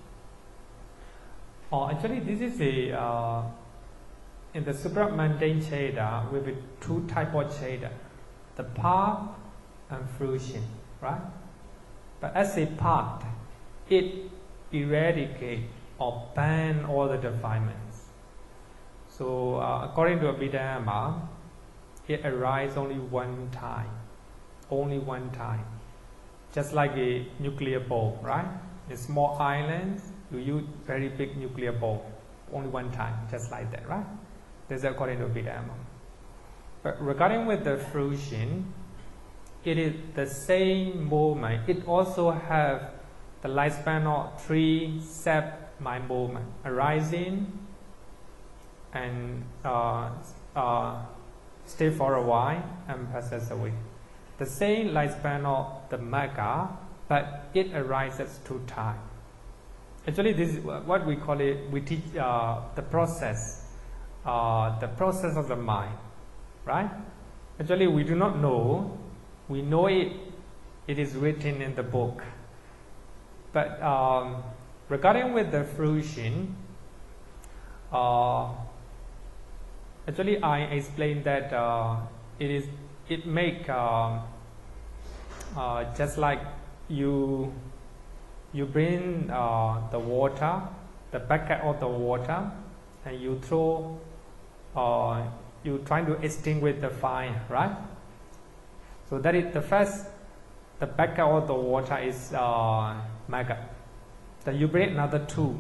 Actually, this is a in the supramundane Cheda, we have two type of Cheda, the path and fruition, right? But as a path, it eradicates or ban all the defilements. So according to Abhidhamma, it arises only one time, just like a nuclear bomb, right? A small island, you use very big nuclear bomb, only one time, just like that, right? This is according to Abhidhamma. But regarding with the fruition, it is the same moment. It also have the lifespan of 3 mind moment, arising and stay for a while and passes away. The same lifespan of the Magga, but it arises 2 times. Actually, this is what we call it. We teach the process of the mind, right? Actually, we do not know. We know it. It is written in the book. But regarding with the fruition, actually, I explained that it make just like you bring the water, the bucket of the water, and you throw, you trying to extinguish the fire, right? So that is the first, the bucket of the water is maggot. Then you bring another 2.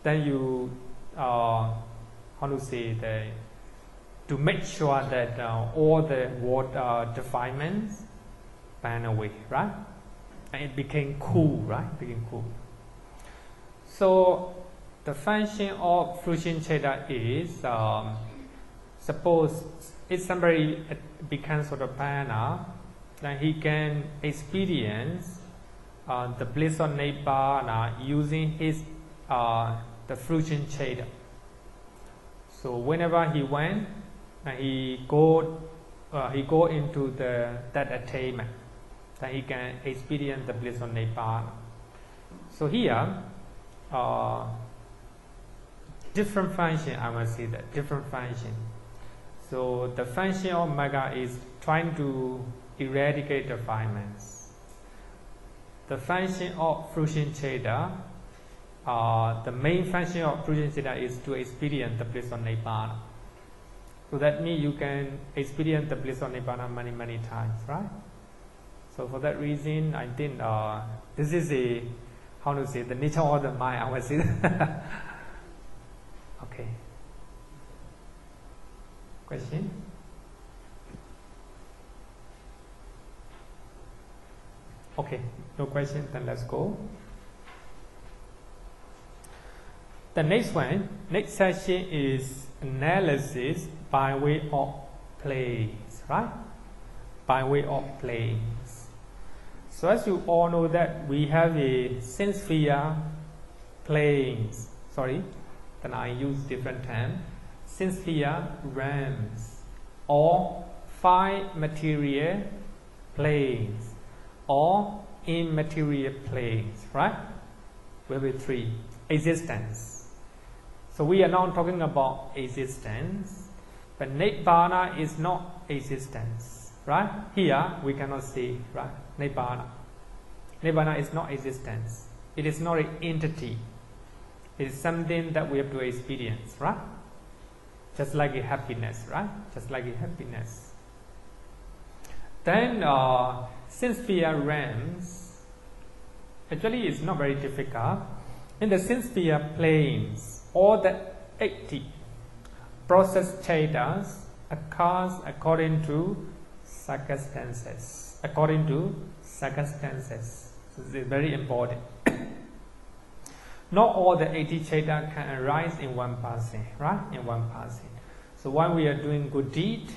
Then you, how to say, to make sure that all the water defilements burn away, right? And it became cool, right? It became cool. So the function of fruition Cheda is, suppose if somebody becomes Anapana, then he can experience the bliss of Nibbana using his the fruition Cheda. So whenever he went, he go into that attainment, then he can experience the bliss of Nibbana. So here, different function, I must say that, different function. So the function of Magga is trying to eradicate defilements. The function of fruition Cheda, the main function of fruition Cheda is to experience the bliss of Nibbana. So that means you can experience the bliss of Nibbana many, many times, right? So for that reason, I think this is a, how to say, the nature of the mind, I would say. Okay. Question? Okay, no question, then let's go. The next one, next session is analysis by way of planes, right? By way of planes. So as you all know that we have a sense sphere planes, then I use different terms. Sense sphere realms, or 5 material planes, or immaterial planes, right? We have 3. Existence. So we are now talking about existence, but Nibbana is not existence, right? Here we cannot see, right? Nibbana Nirvana is not existence. It is not an entity. It is something that we have to experience, right? Just like a happiness, right? Just like a happiness. Then, sphere realms, actually it's not very difficult. In the sphere planes, all the 80 process chatas occurs according to circumstances. According to circumstances. So this is very important. Not all the 80 chatas can arise in one person, right? In one person. So when we are doing good deed,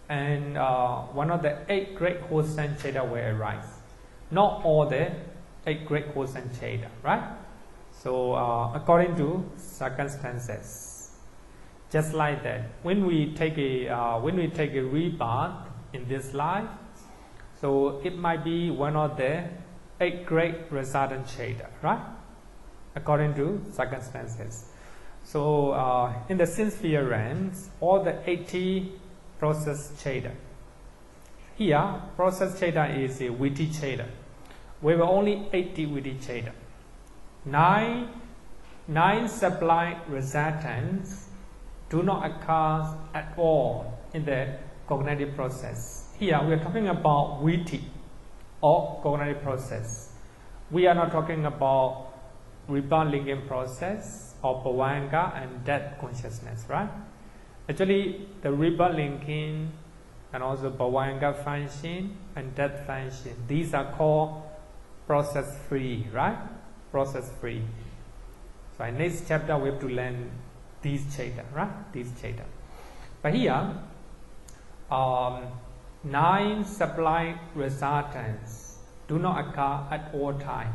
and one of the 8 great wholesome chatas will arise. Not all the 8 great wholesome chatas, right? So according to circumstances, just like that. When we take a rebirth in this life, so it might be one of the 8 great resultant chatas, right? According to circumstances. So in the sphere realms, all the 80 process cheta. Here, process cheta is a Vithi cheta. We have only 80 Vithi cheta. 9 supply resultants do not occur at all in the cognitive process. Here, we are talking about Vithi or cognitive process. We are not talking about rebirth linking process or Bhavanga and death consciousness, right? Actually, the rebirth linking and also Bhavanga function and death function, these are called process free, right? Process free. So in next chapter we have to learn these cheta, right? These cheta. But here, 9 supply resultants do not occur at all time,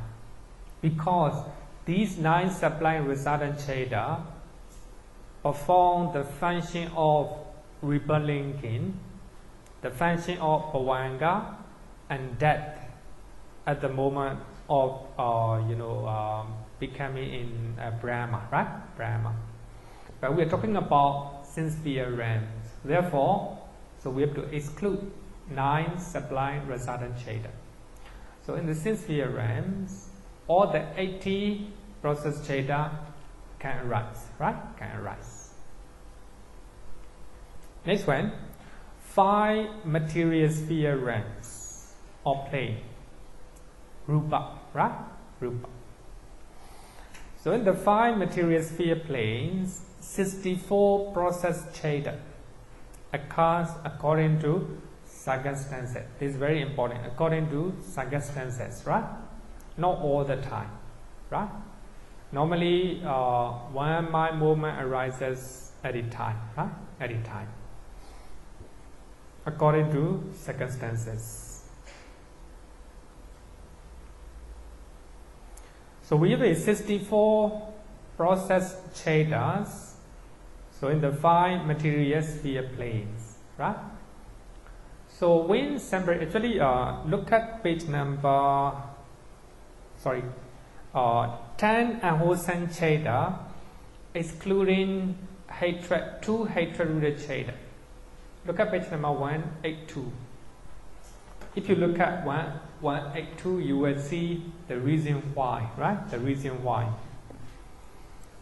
because these 9 supply resultant cheta perform the function of rebirth linking, the function of Bhavanga and death at the moment of becoming in Brahma, right? Brahma. But we are talking about sphere realms. Therefore, so we have to exclude 9 supply resultant cheta. So in the sphere realms, all the 80 process cheta can arise, right? Can arise. Next one, 5 material sphere realms or plane. Rupa, right? Rupa. So in the 5 material sphere planes, 64 process cheta occurs according to circumstances. This is very important. According to circumstances, right? Not all the time, right? Normally, one mind movement arises at a time, right? At a time. According to circumstances. So we have a 64 process chetas. So in the 5 material sphere planes, right? So when somebody actually look at page number 10 unwholesome cheta, excluding hatred, 2 hatred-rooted cheta. Look at page number 182. If you look at 182, you will see the reason why, right? The reason why.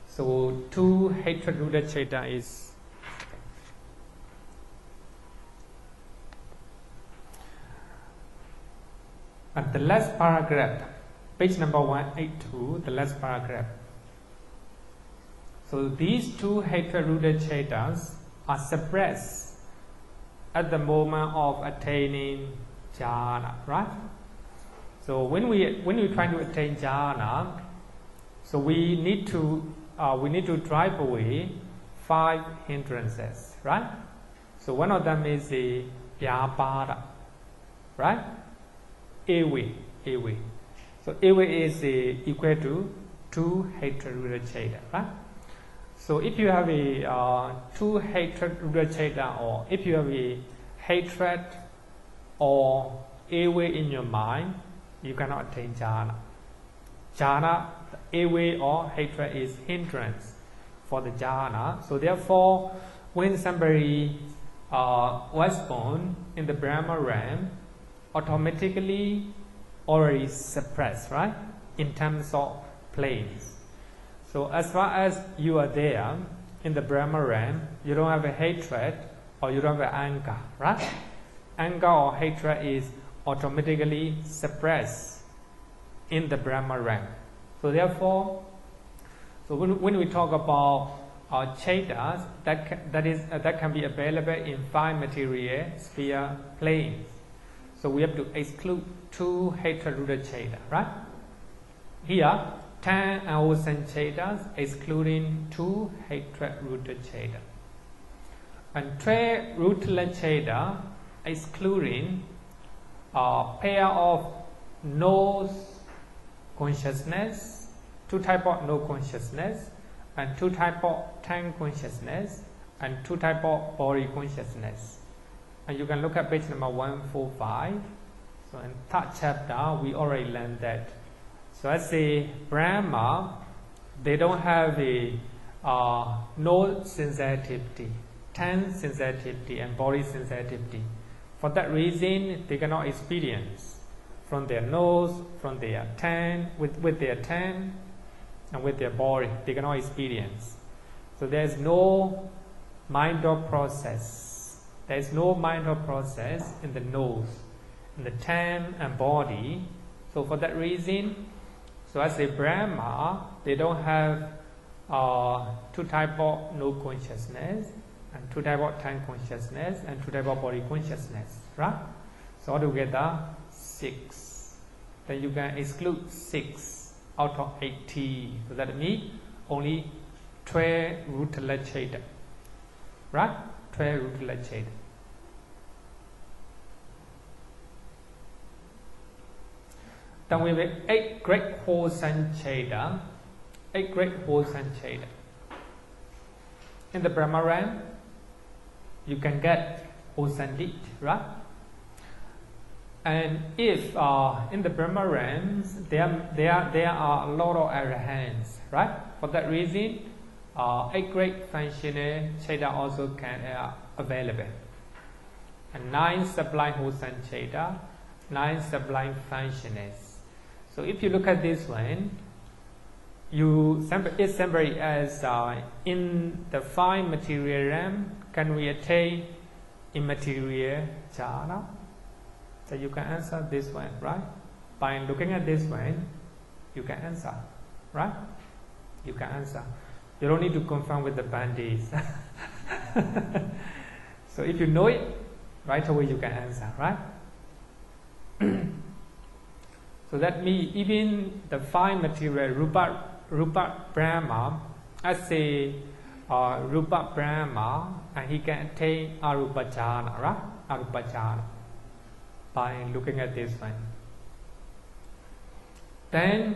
So 2 hatred-rooted cheta is at the last paragraph, page number 182, the last paragraph. So these 2 hatred-rooted chetas are suppressed at the moment of attaining jhana, right? So when we try to attain jhana, so we need to drive away 5 hindrances, right? So one of them is the vyapada, right? Awe. So awe is equal to 2 hatred-rooted cheta, right? So if you have a 2 hatred-rooted cheta, or if you have a hatred or awe in your mind, you cannot attain jhana. Jhana, awe or hatred is hindrance for the jhana. So therefore, when somebody was born in the Brahma realm, automatically already suppressed, right? In terms of planes. So as far as you are there in the Brahma realm, you don't have a hatred or you don't have anger, right? Anger or hatred is automatically suppressed in the Brahma realm. So therefore, when we talk about chetas, that can be available in 5 material sphere planes. So we have to exclude 2 hatred-rooted chetas, right? Here, 10 and 1000 chetas, excluding 2 hatred-rooted chetas. And 12 rootless chetas, excluding a pair of no consciousness, 2 type of no consciousness, and 2 type of tank consciousness, and 2 type of body consciousness. And you can look at page number 145. So in that chapter, we already learned that. So as a Brahma, they don't have a no sensitivity, tank sensitivity, and body sensitivity. For that reason, they cannot experience from their nose, from their tank, with their tank, and with their body, they cannot experience. So there is no mind-thought process. There is no mind-thought process in the nose, in the tank and body. So for that reason, so as a Brahma, they don't have 2 type of no consciousness, and 2 type of tank consciousness, and 2 type of body consciousness, right? So altogether 6. Then you can exclude 6 out of 80. So that means only 12 rootless chetas, right? 12 rootless chetas. Then we have 8 great wholesome chetas. 8 great wholesome chetas. In the Brahma realm, you can get wholesome deed, right? And if in the Brahma realms, there are a lot of arahants, right? For that reason, 8 great functional chetas also can available. And 9 sublime wholesome chetas, 9 sublime functionals. So if you look at this one, it's simply as in the 5 material realm, can we attain immaterial jhana? So you can answer this one, right? By looking at this one, you can answer, right? You can answer. You don't need to confirm with the bandits. So if you know it, right away you can answer, right? So that means even the 5 material Rupa Brahma, as a Rupa Brahma, and he can attain Arupa jhana, right? Arupa jhana, by looking at this one. Then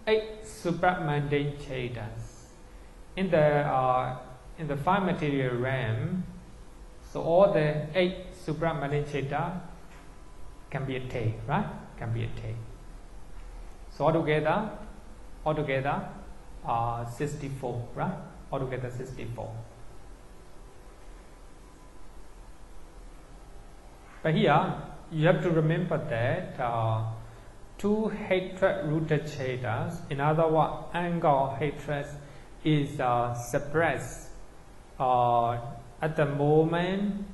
8 supramundane chetas. In the 5 material realm, so all the 8 supramundane chetas can be attained, right? Can be attained. So altogether 64, right? Altogether 64. But here you have to remember that 2 hatred-rooted chetas, in other words, anger or hatred, is suppressed at the moment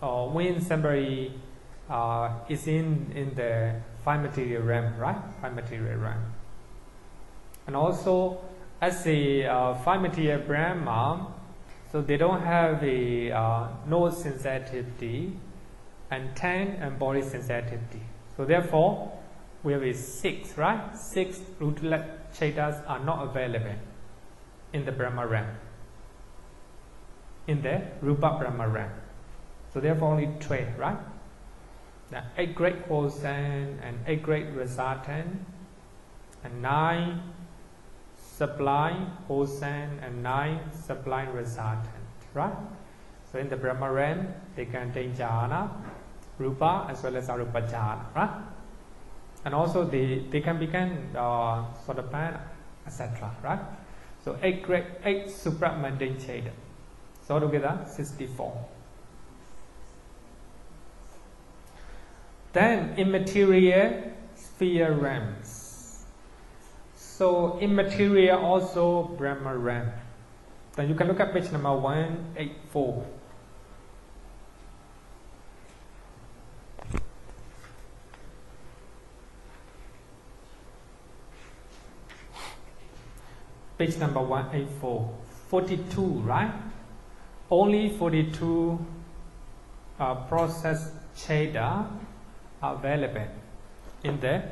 when somebody is in the 5 material realm, right? 5 material realm. And also, as a 5 material Brahma, so they don't have a no sensitivity and tank and body sensitivity. So therefore, we have a 6, right? 6 rootless chetas are not available in the Brahma realm, in the Rupa Brahma realm. So therefore only 12, right? The 8 great wholesome and 8 great resultant, and 9 sublime wholesome and 9 sublime resultant, right? So in the Brahma realm, they can attain jhana, rupa as well as arupa jhana, right? And also they can become sotapanna, etc., right? So 8 supramundane chetas. So altogether 64. Then immaterial sphere realms. So immaterial also Brahma realm. Then you can look at page number 184. Page number 184. 42, right? Only 42 process cheda are available in the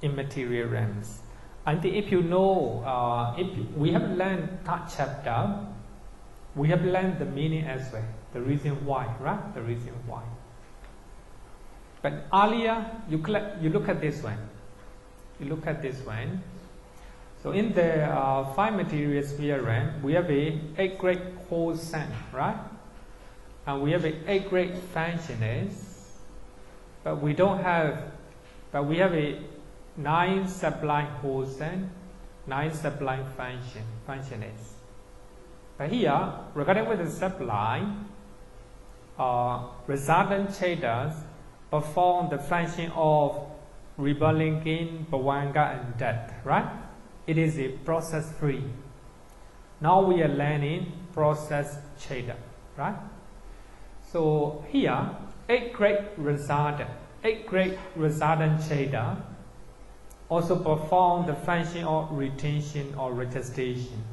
immaterial realms. I think if you know, we have learned that chapter, we have learned the meaning as well, the reason why, right? The reason why. But earlier, you look at this one. You look at this one. So in the 5 material sphere realm, we have a 8 great whole sun, right? And we have a 8 great functioners, but we have a 9 sublime whole sun, 9 sublime functioners. But here, regarding with the sublime, resultant chetas perform the function of rebalancing bhavanga and death, right? It is a process free. Now we are learning process cheda, right? So here, 8 great resultant cheda also perform the function of retention or registration.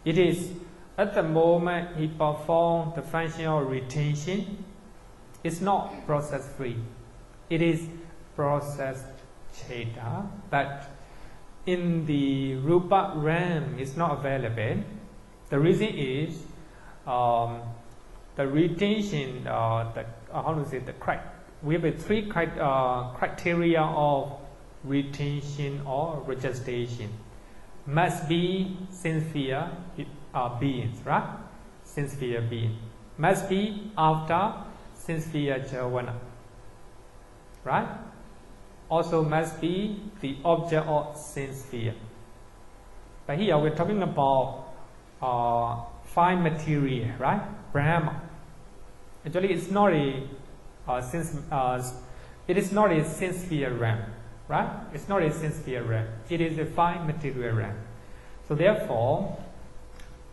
It is at the moment he performs the function of retention, it's not process free. It is process cheda, but in the rupa realm it's not available. The reason is the retention, we have 3 criteria of retention or registration. Must be sincere beings, right? Sincere being. Must be after sincere jhana, right? Also must be the object of sincere. But here we're talking about 5 material, right? Brahma. Actually, it's not it is not a sincere realm, right? It's not a sincere realm. It is a 5 material realm. So therefore,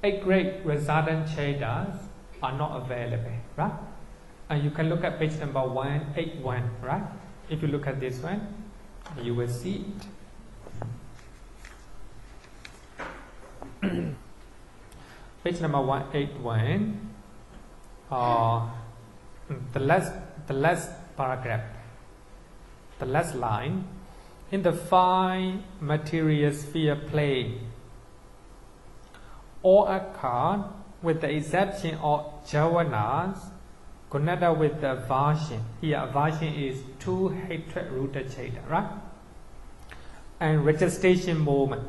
8 great resultant chetas are not available, right? And you can look at page number 181, right? If you look at this one, you will see it. Page number 181, the last paragraph, the last line. In the 5 material sphere plane, all occur with the exception of jhavanas connected with the aversion. Here aversion is 2 hatred rooted cheta, right? And registration moment.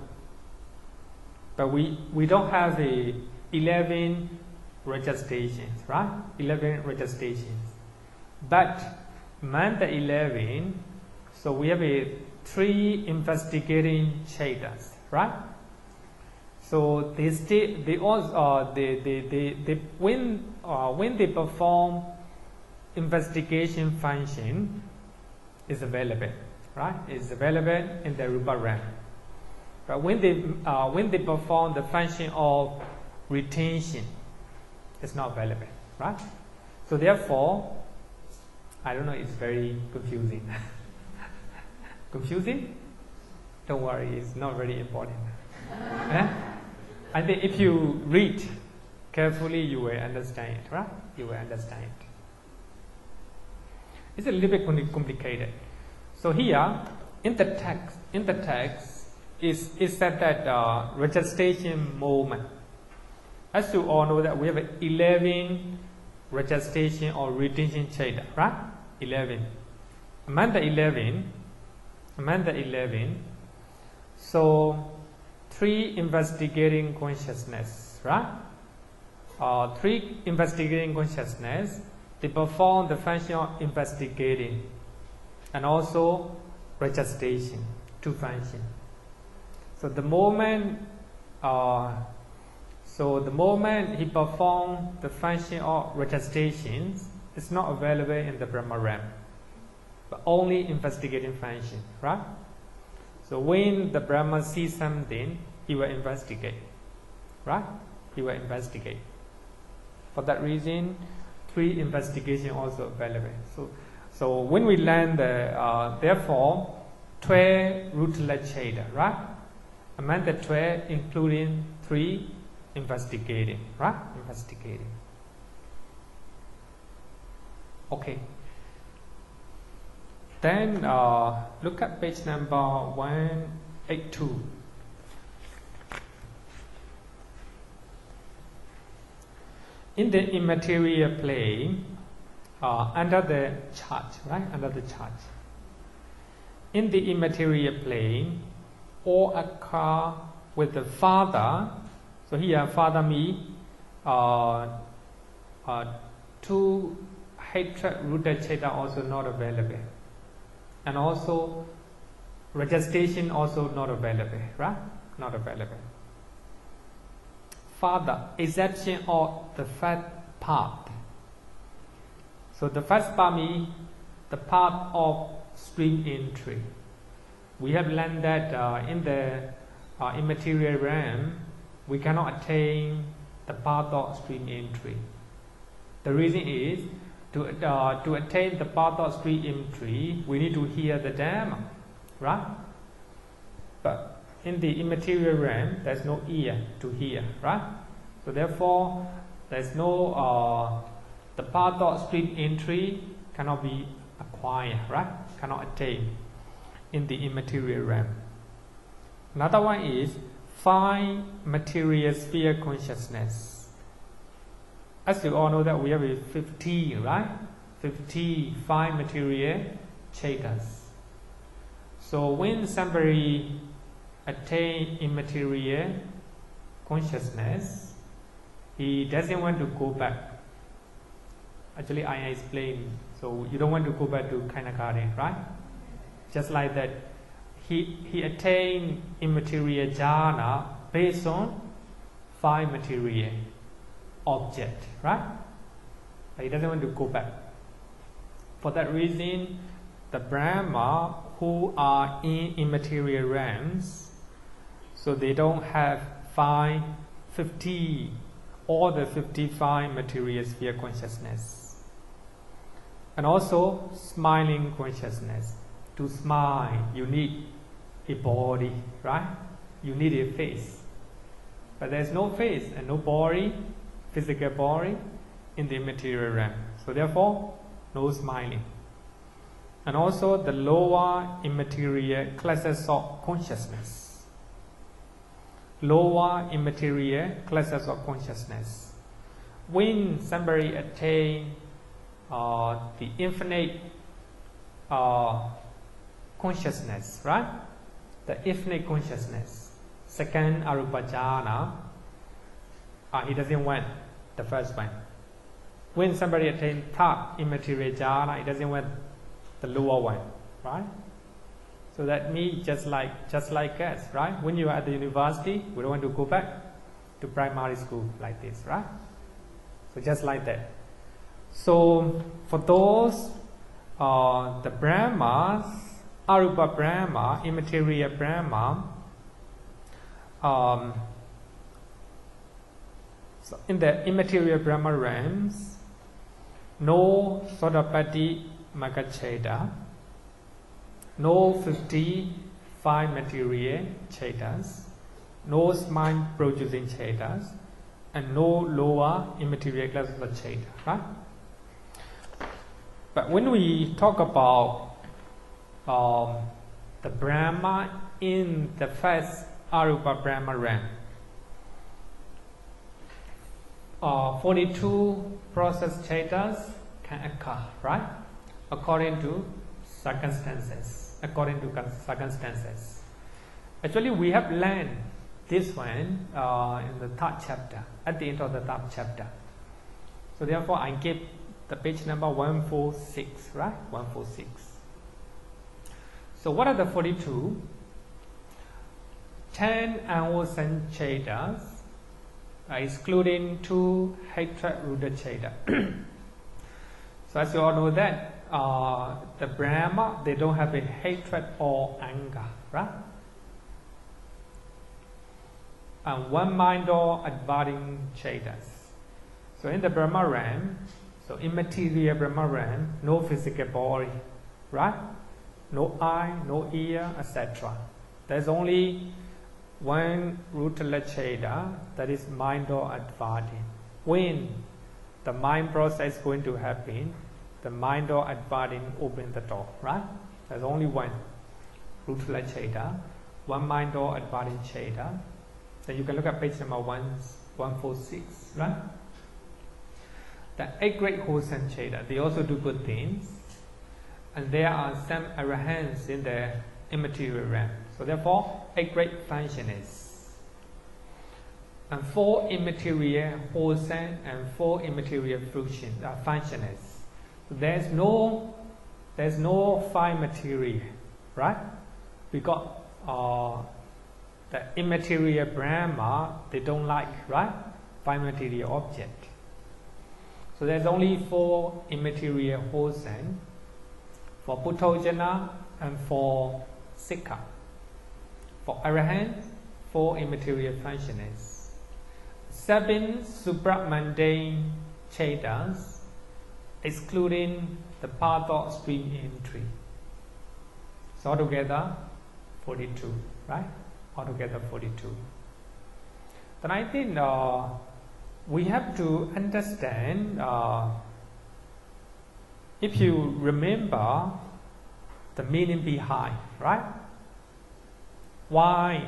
But we don't have the 11 registrations, right? 11 registrations. But man the 11, so we have 3 investigating chetas, right? So when they perform investigation function, is available, right? Is available in the rupa realm. But when they perform the function of retention, it's not available, right? So therefore, I don't know, it's very confusing. Confusing? Don't worry, it's not very important. I think if you read carefully, you will understand it, right? You will understand it. It's a little bit complicated. So here, in the text, is said that registration moment. As you all know that we have 11 registration or retention cheta, right? 11. Among the 11, so 3 investigating consciousness, right? 3 investigating consciousness, they perform the function of investigating and also registration, 2 functions. So the moment he performs the function of registrations, it's not available in the Brahma realm. but only investigating function, right? So when the Brahma sees something, he will investigate, right? He will investigate. For that reason, 3 investigation also available. So when we learn the therefore 12 rootless cheda, right? Among the 12, including 3 investigating, right? Investigating. Okay. Then look at page number 182. In the immaterial plane, under the chart, right? Under the chart. In the immaterial plane, all occur with the father. So here, father me, 2 hatred-rooted cheda also not available, and also registration also not available, right? Not available. Father, exception of the first part. So the first part means the part of stream entry. We have learned that in the immaterial realm, we cannot attain the path of stream entry. The reason is, to attain the path of stream entry, we need to hear the Dhamma, right? But in the immaterial realm, there's no ear to hear, right? So therefore, there's no, the path of stream entry cannot be acquired, right? Cannot attain in the immaterial realm. Another one is 5 material sphere consciousness. As you all know that we have 50, right? 55 material chetas. So when somebody attain immaterial consciousness, he doesn't want to go back. Actually, I explained. So you don't want to go back to Kainakari, right? Just like that, he attained immaterial jhana based on 5 material object, right? But he doesn't want to go back. For that reason, the Brahma who are in immaterial realms, so they don't have 50 or the 55 material sphere consciousness. And also smiling consciousness. To smile, you need a body, right? You need a face. But there's no face and no body, physical body, in the immaterial realm. So therefore, no smiling. And also the lower immaterial classes of consciousness. Lower immaterial classes of consciousness. When somebody attains the infinite consciousness, right? The infinite consciousness. Second arupa jhana, he doesn't want the first one. When somebody attains third immaterial jhana, he doesn't want the lower one, right? So that means just like us, right? When you are at the university, we don't want to go back to primary school like this, right? So just like that. So for those, the Brahmas, Arupa Brahma, immaterial Brahma, so in the immaterial Brahma realms, no Sodapati Magacheda, no 55 material chetas, no mind producing chetas, and no lower immaterial classes of cheta, right? But when we talk about the Brahma in the first Arupa Brahma realm, 42 process chetas can occur, right? According to circumstances. Actually, we have learned this one in the 3rd chapter, at the end of the 3rd chapter. So therefore, I give the page number 146, right? 146. So what are the 42? 10 Anvosan chetas, excluding 2 hatred-rooted chetas. So as you all know that the Brahma, they don't have a hatred or anger, right? And one mind or abiding Chetas. So in the Brahma realm, so immaterial Brahma realm, no physical body, right? No eye, no ear, etc. There's only one Rutala Cheta, that is mind or abiding. When the mind process is going to happen, the mind or abiding open the door, right? There's only one Rutala Cheta, one mind or abiding Cheta. Then you can look at page number 146, right? The 8 great wholesome Cheta, they also do good things. And there are some arahants in the immaterial realm. So therefore, 8 great functioners. And 4 immaterial wholesome and 4 immaterial functioners. So there's no 5 material, right? We got the immaterial Brahma, they don't like, right? 5 material object. So there's only 4 immaterial wholesome for Puthojana and for Sikha. For Arahant, 4 immaterial functioners. 7 supramundane Chetas, excluding the path stream entry. So altogether 42, right? Altogether 42. Then I think we have to understand, if you remember the meaning behind, right? Why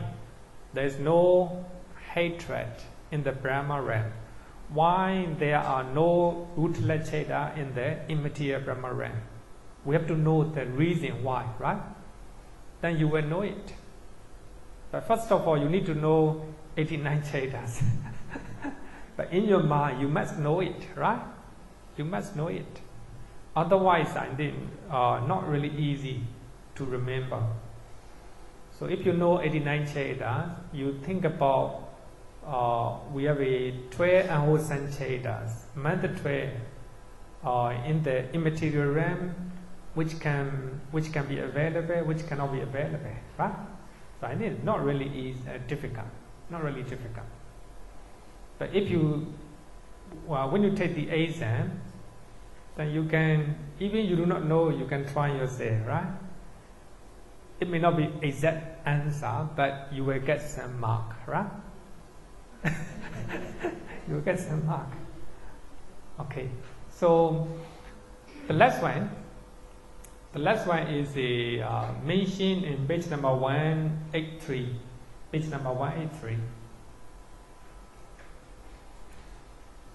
there is no hatred in the Brahma realm? Why there are no Rutala Cheta in the immaterial Brahma realm? We have to know the reason why, right? Then you will know it. But first of all, you need to know 89 Chetas. But in your mind, you must know it, right? You must know it. Otherwise, I think not really easy to remember. So if you know 89 Chetas, you think about we have a 12 unwholesome Chetas, another 12 in the immaterial realm, which can be available, which cannot be available, right? So I think not really easy, difficult, not really difficult. But if you, when you take the exam, then you can, even you do not know, you can try yourself, right? It may not be exact answer, but you will get some mark, right? You will get some mark. Okay, so the last one is mentioned in page number 183. Page number 183.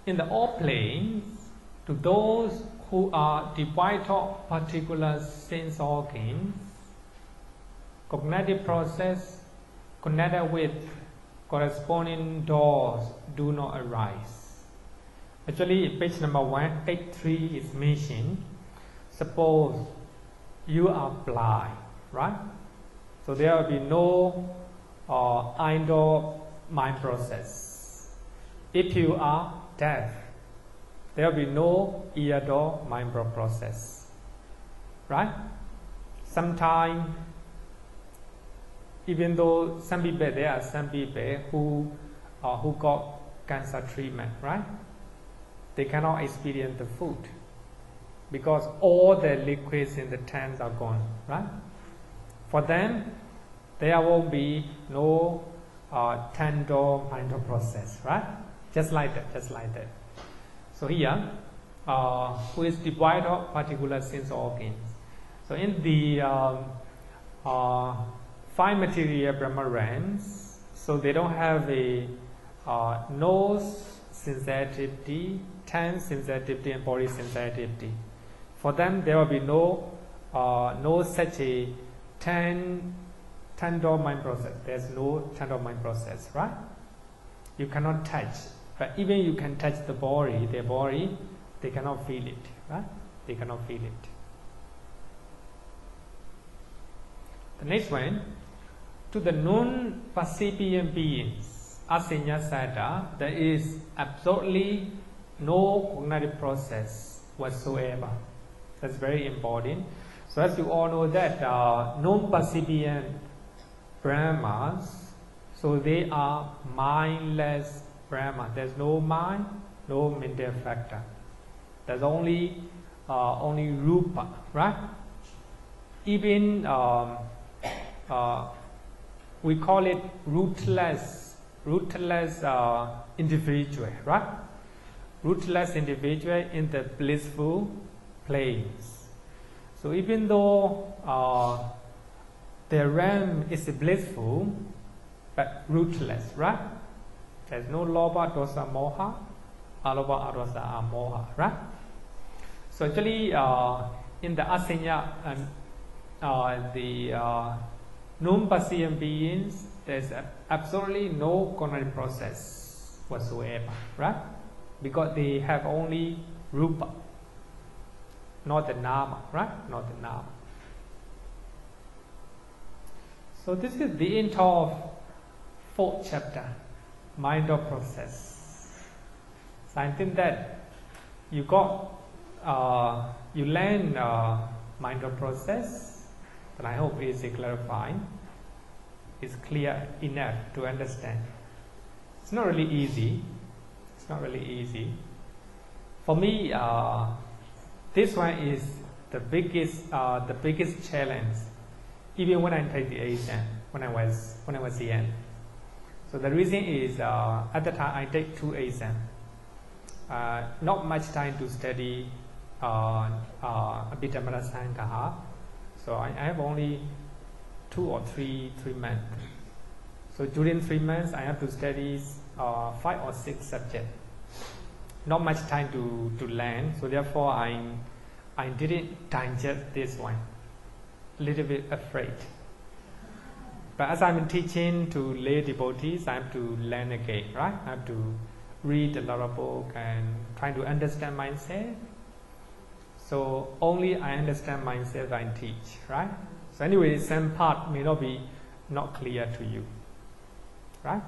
In the all planes, to those who are deprived of particular sense organs, cognitive process connected with corresponding doors do not arise. Actually, page number 183 is mentioned. Suppose you are blind, right? So there will be no idle mind process. If you are deaf, there will be no ear door mind process, right? Sometimes, even though there are some people who got cancer treatment, right? They cannot experience the food because all the liquids in the tanks are gone, right? For them, there won't be no tank-door mind process, right? Just like that. So here, who is deprived of particular sense organs. So in the 5 material Brahma realms, so they don't have a nose sensitivity, tongue sensitivity, and body sensitivity. For them, there will be no such a tank-door mind process. There's no tank-door mind process, right? You cannot touch. But even you can touch their body, they cannot feel it, right? They cannot feel it. The next one, to the non-percipient beings, asinyasada, there is absolutely no cognitive process whatsoever. That's very important. So as you all know that non-percipient Brahmas, so they are mindless Brahma. There's no mind, no mental factor. There's only rupa, right? Even we call it rootless individual, right? Rootless individual in the blissful place. So even though the realm is blissful, but rootless, right? There's no loba, dosa, moha, aloba, adosa, moha, right? So actually, in the asanya and the non-percipient beings, there's absolutely no cognitive process whatsoever, right? Because they have only rupa, not the nama, right? Not the nama. So this is the end of 4th chapter, mind of process. So I think that you learn mind of process, but I hope it's clarifying. It's clear enough to understand. It's not really easy. It's not really easy. For me, this one is the biggest challenge. Even when I take the exam, when I was young. So the reason is at the time I take 2 exams. Not much time to study Abhidhamma Sankaha. So I have only 2 or 3 months. So during 3 months I have to study 5 or 6 subjects. Not much time to learn. So therefore I didn't digest this one. A little bit afraid. But as I'm teaching to lay devotees, I have to learn again, right? I have to read a lot of books and try to understand myself. So only I understand myself I teach, right? So anyway, some part may not be clear to you, right?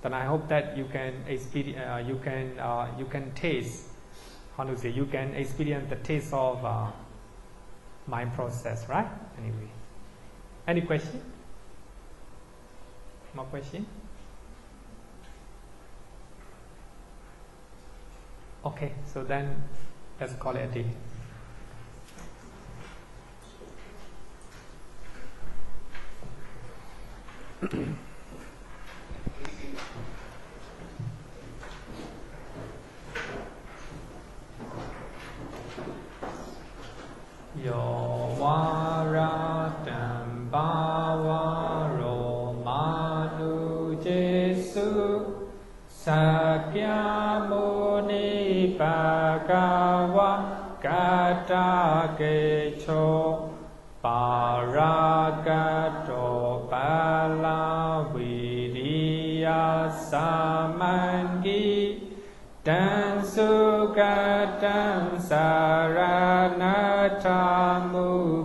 Then I hope that you can experience, you can taste, you can experience the taste of mind process, right? Anyway, any question? More question? Okay, so then let's call it a day. Yo varatam bhavaro manu jesu sakya muni bhagava kata kecho paragato bala viriya samangi dan sugatam saranatamu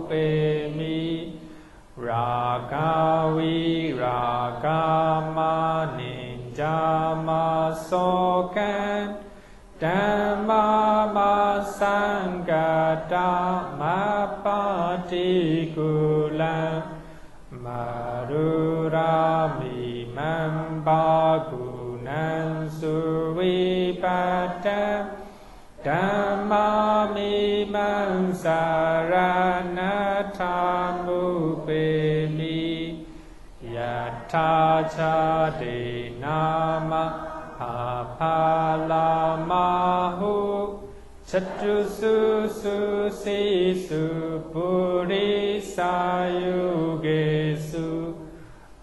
pemi ragavi ragama ninjama sokan dhamma masangata mapatikulam marurami mambagunan suvipatam dhamma mimam saranatamu pemi yatha chade nama apalamahu chatrusu susisu purisayugesu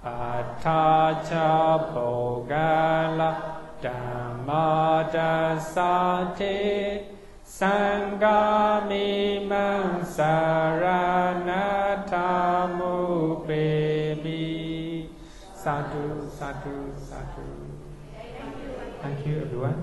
atacha bogala dhammadasate sangami mansaranatamu pemi. Sadhu, sadhu, sadhu. Thank you everyone.